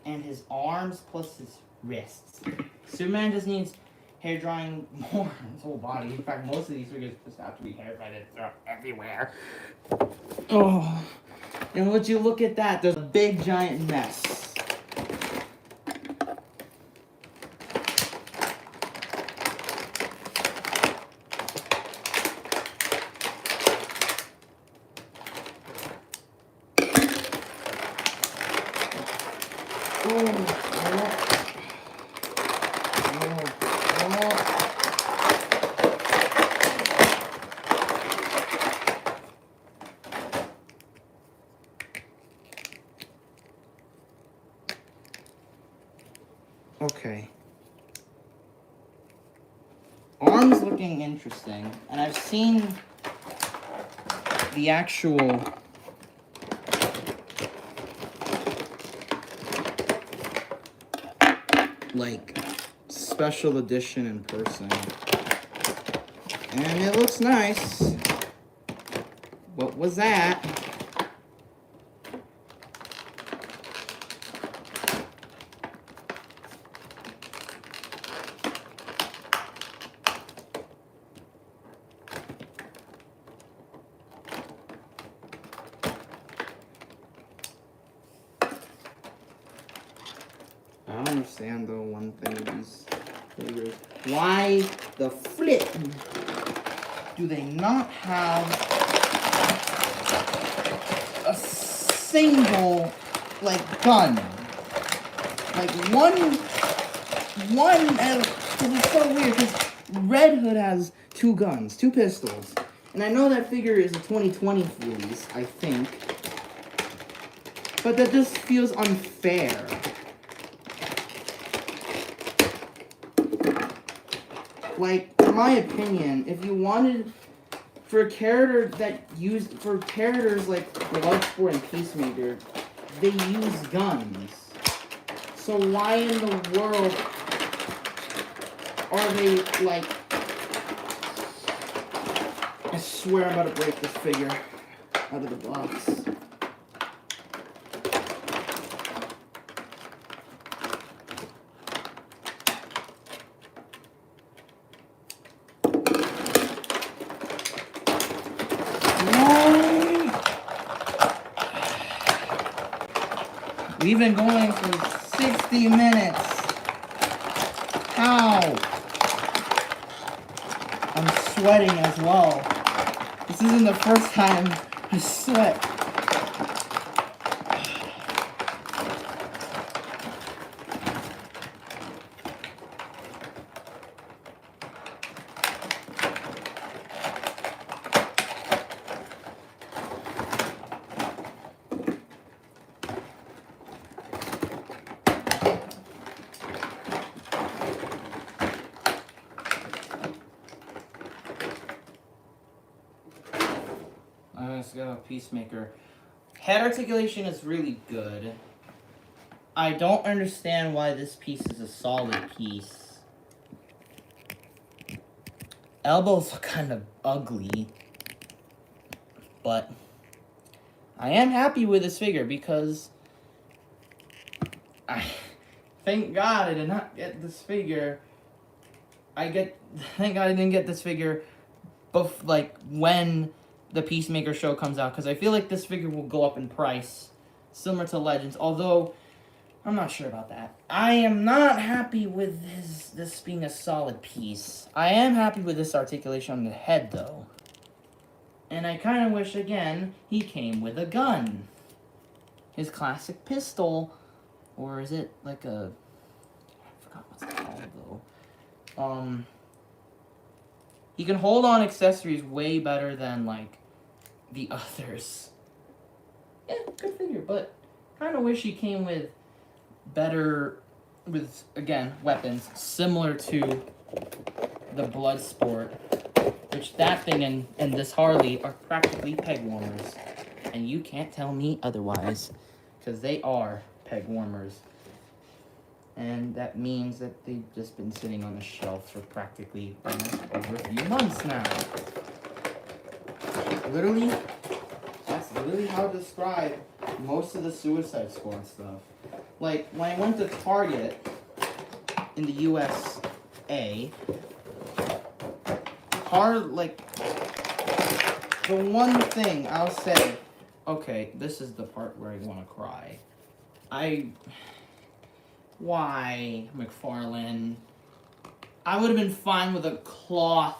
and his arms, plus his wrists. Superman just needs hair drying more on his whole body. In fact, most of these figures just have to be hair dried everywhere. Oh, and would you look at that? There's a big giant mess. Okay. Arms looking interesting, and I've seen the actual like special edition in person, and it looks nice. What was that? I don't understand though one thing with these figures. Why the flip do they not have a single like gun? Like one because it's so weird because Red Hood has 2 guns, 2 pistols. And I know that figure is a 2020 release, I think. But that just feels unfair. Like, in my opinion, if you wanted for a character that used for characters like Bloodsport and Peacemaker, they use guns. So why in the world are they like? I swear I'm about to break this figure out of the box. We've been going for 60 minutes. How? I'm sweating as well. This isn't the first time I sweat. Let's go, Peacemaker. Head articulation is really good. I don't understand why this piece is a solid piece. Elbows look kind of ugly. But I am happy with this figure because thank God I did not get this figure. Thank God I didn't get this figure when the Peacemaker show comes out, because I feel like this figure will go up in price, similar to Legends, although I'm not sure about that. I am not happy with this being a solid piece. I am happy with this articulation on the head, though. And I kind of wish, again, he came with a gun. His classic pistol, or is it like a... I forgot what's it called, though. He can hold on accessories way better than, like, the others. Yeah, good figure, but kind of wish he came with better, again, weapons similar to the Bloodsport, which that thing and this Harley are practically peg warmers, and you can't tell me otherwise, because they are peg warmers, and that means that they've just been sitting on the shelf for practically almost over a few months now. Literally, that's literally how to describe most of the Suicide Squad stuff. Like, when I went to Target in the USA, the one thing I'll say, okay, this is the part where I want to cry. Why, McFarlane? I would have been fine with a cloth,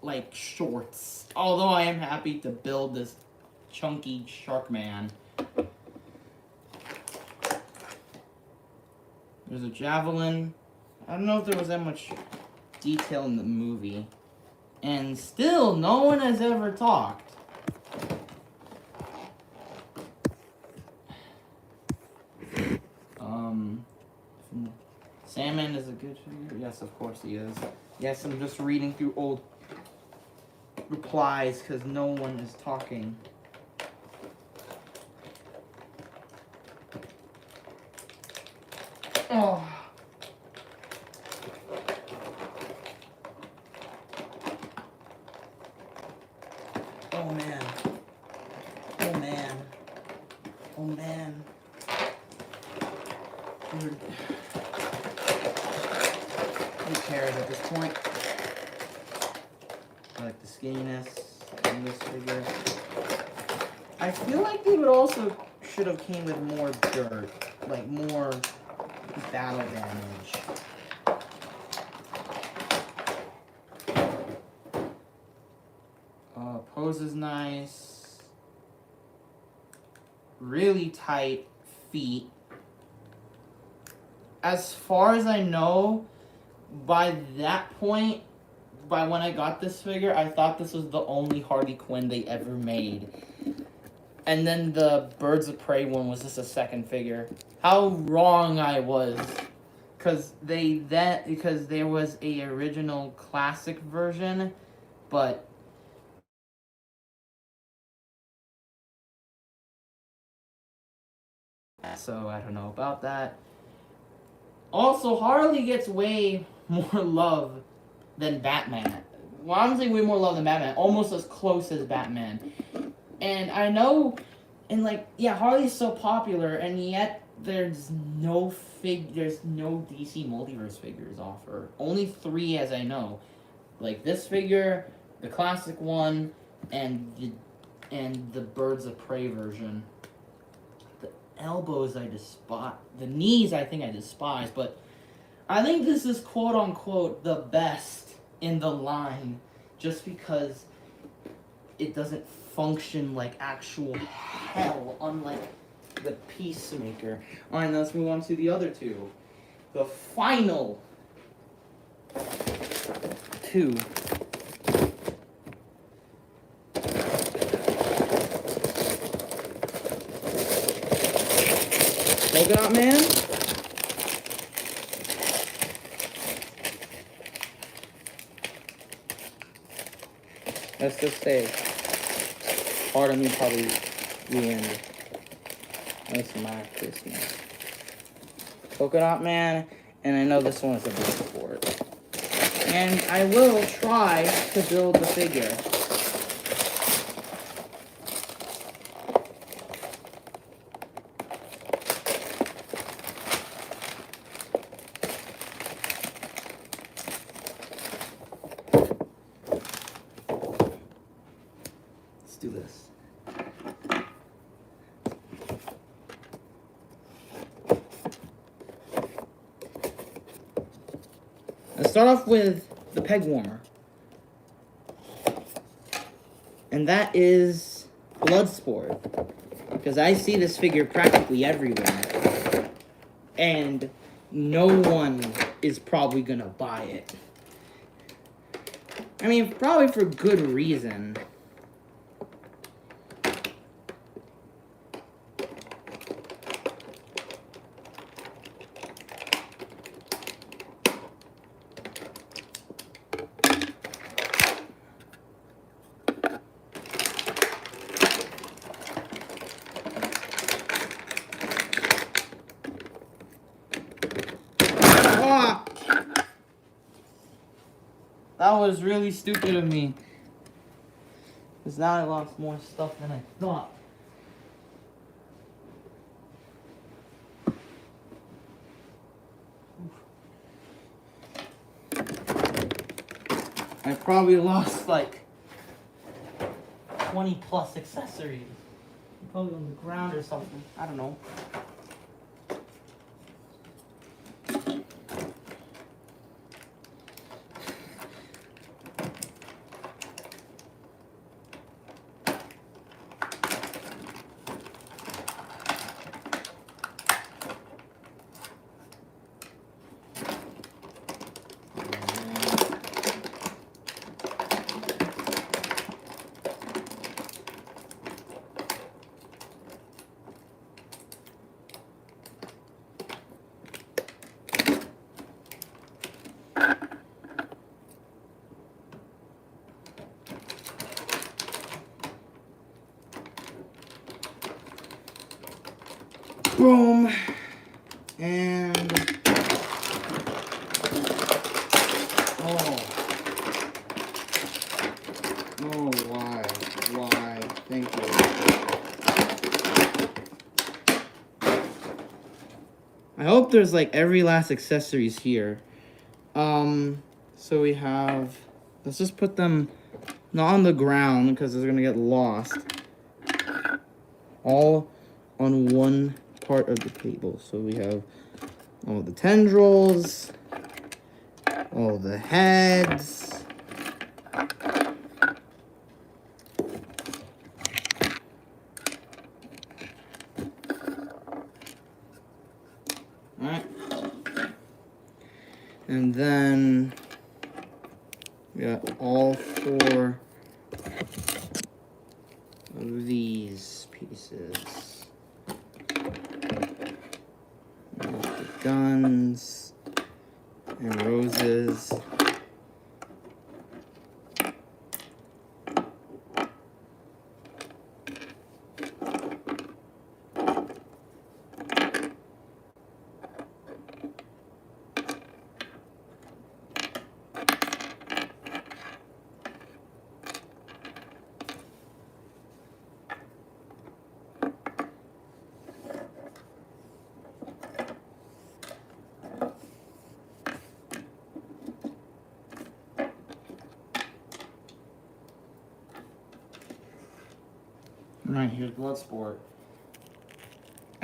like, shorts. Although I am happy to build this chunky shark man. There's a javelin. I don't know if there was that much detail in the movie. And still, no one has ever talked. Sandman is a good figure? Yes, of course he is. Yes, I'm just reading through old replies because no one is talking. Oh. Oh man. Oh man. Oh man. Who cares at this point? I like the skinniness in this figure. I feel like they would also should have came with more dirt, like more battle damage. Pose is nice. Really tight feet. As far as I know, by that point, by when I got this figure, I thought this was the only Harley Quinn they ever made. And then the Birds of Prey one was just a second figure. How wrong I was. Because there was a original classic version, but so I don't know about that. Also, Harley gets way more love than Batman. Well, I'm saying way more love than Batman. Almost as close as Batman. And I know, and like, yeah, Harley's so popular, and yet there's no DC Multiverse figures offered. Only 3 as I know. Like this figure, the classic one, and the Birds of Prey version. elbows I despise. The knees I think I despise, but I think this is quote unquote the best in the line just because it doesn't function like actual hell, unlike the Peacemaker. Alright, now let's move on to the other two. The final two. Polka Dot Man. Let's just say, part of me probably ruined most of my Christmas. Polka Dot Man, and I know this one is a big sport. And I will try to build the figure. Let's do this. Let's start off with the peg warmer. And that is Bloodsport. Because I see this figure practically everywhere. And no one is probably gonna buy it. I mean, probably for good reason. That was really stupid of me. Because now I lost more stuff than I thought. I probably lost like 20 plus accessories. Probably on the ground or something. I don't know. Boom. And oh, why? Thank you. I hope there's like every last accessories here. So we have, let's just put them not on the ground because they're gonna get lost. All on one part of the table. So we have all the tendrils, all the heads, alright, and then we got all four of these pieces. Guns and roses. Alright, here's Bloodsport.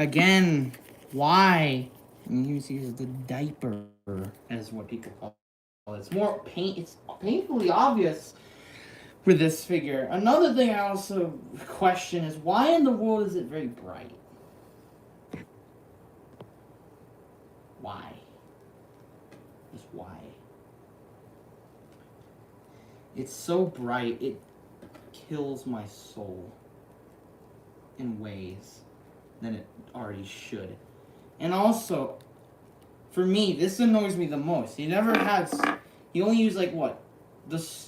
Again, why? And here's the diaper, as what people call it. It's more it's painfully obvious with this figure. Another thing I also question is why in the world is it very bright? Why? Just why? It's so bright, it kills my soul in ways than it already should. And also, for me, this annoys me the most. He only used like what?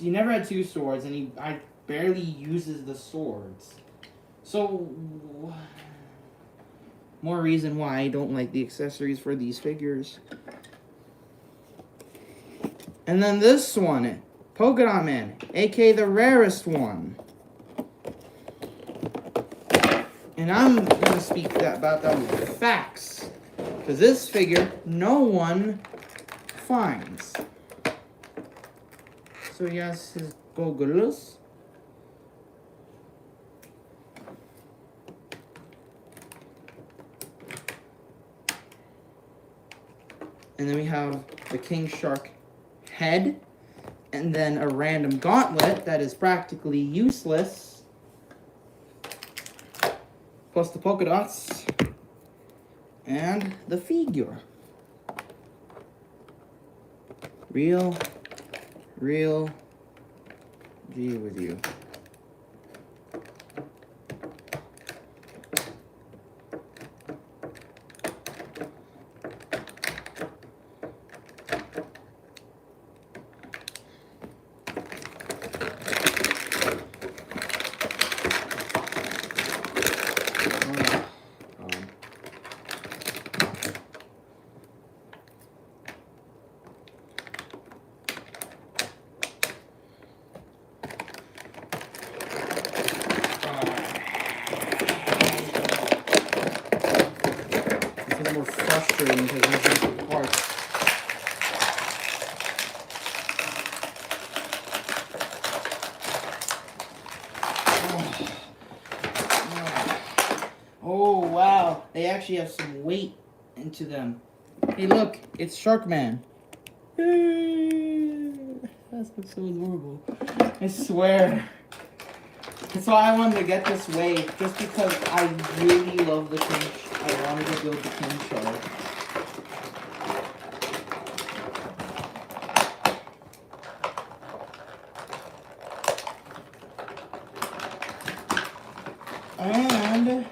He never had two swords, and I barely uses the swords. So, more reason why I don't like the accessories for these figures. And then this one, Polka Dot Man, aka the rarest one. And I'm gonna speak about that with facts. Because this figure, no one finds. So he has his goggles. And then we have the King Shark head. And then a random gauntlet that is practically useless. Plus the polka dots. And the figure. Real G with you. More frustrating because there's just parts. Oh wow, they actually have some weight into them. Hey look, it's Sharkman. That looks so adorable. I swear. That's why I wanted to get this way, just because I really love the King. I wanted to build the King Shark. And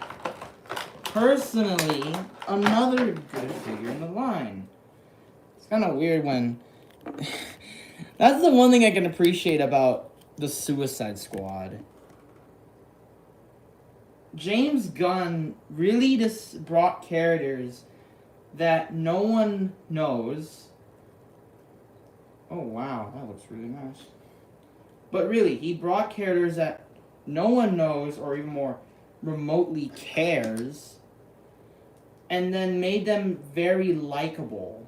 personally, another good figure in the line. It's kind of weird when. That's the one thing I can appreciate about the Suicide Squad. James Gunn really just brought characters that no one knows. Oh wow, that looks really nice. But really, he brought characters that no one knows or even more remotely cares, and then made them very likable.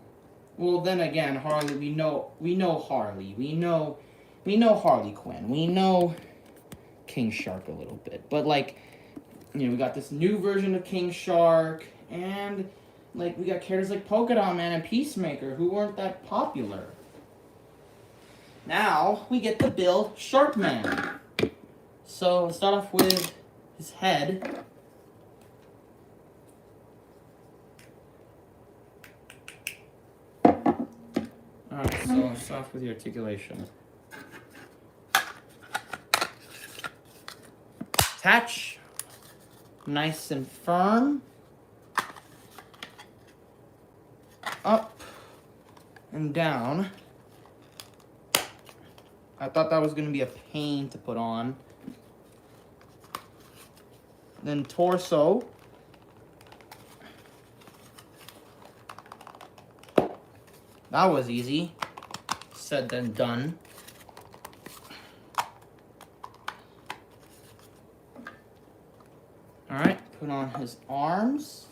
Well, then again, Harley, we know Harley. We know Harley Quinn. We know King Shark a little bit. But like, you know, we got this new version of King Shark, and like we got characters like Polka Dot Man and Peacemaker who weren't that popular. Now we get to build Sharkman. So let's start off with his head. Alright, so let's start off with the articulation. Attach. Nice and firm. Up and down. I thought that was going to be a pain to put on. Then torso. That was easy. Said then done. Alright, put on his arms.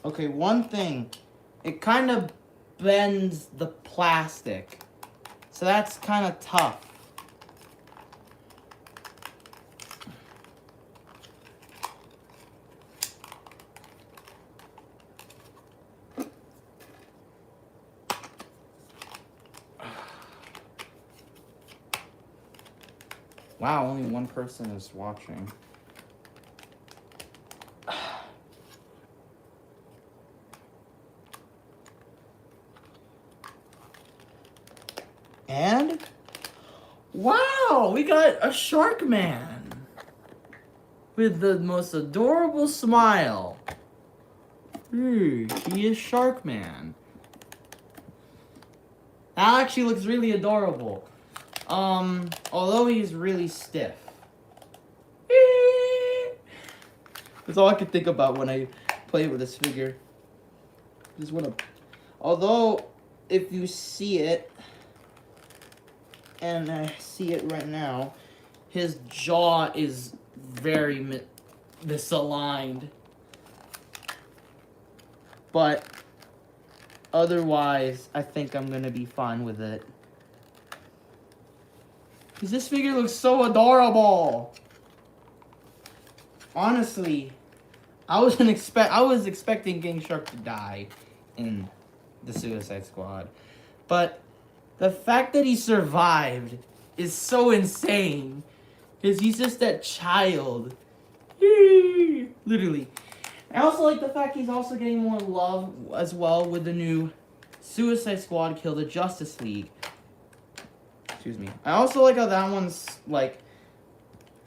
Okay, one thing. It kind of bends the plastic. So that's kind of tough. Wow, only one person is watching. And wow, we got a Shark Man with the most adorable smile. He is Shark Man. That actually looks really adorable. Although he's really stiff. That's all I could think about when I play with this figure. Just wanna. Although, if you see it, and I see it right now, his jaw is very misaligned. But otherwise, I think I'm gonna be fine with it. Because this figure looks so adorable. Honestly, I was expecting King Shark to die in the Suicide Squad. But the fact that he survived is so insane. Because he's just that child. Literally. I also like the fact he's also getting more love as well with the new Suicide Squad Kill the Justice League. Excuse me. I also like how that one's like,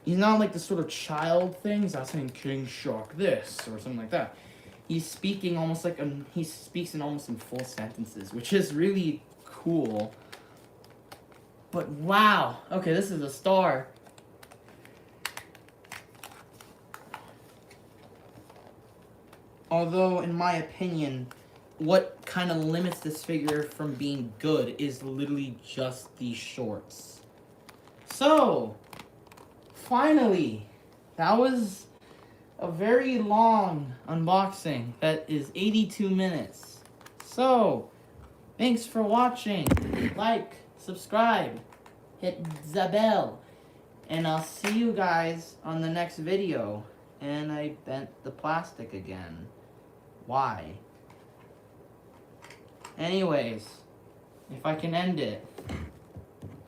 he's not like the sort of child thing. He's not saying King Shark this or something like that. He's speaking almost like he speaks in almost in full sentences, which is really cool. But wow. Okay, this is a star. Although, in my opinion, what kind of limits this figure from being good is literally just these shorts. So, finally, that was a very long unboxing. That is 82 minutes. So, thanks for watching. Like, subscribe, hit the bell, and I'll see you guys on the next video. And I bent the plastic again. Why? Anyways, if I can end it,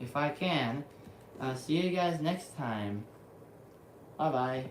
if I can, see you guys next time. Bye-bye.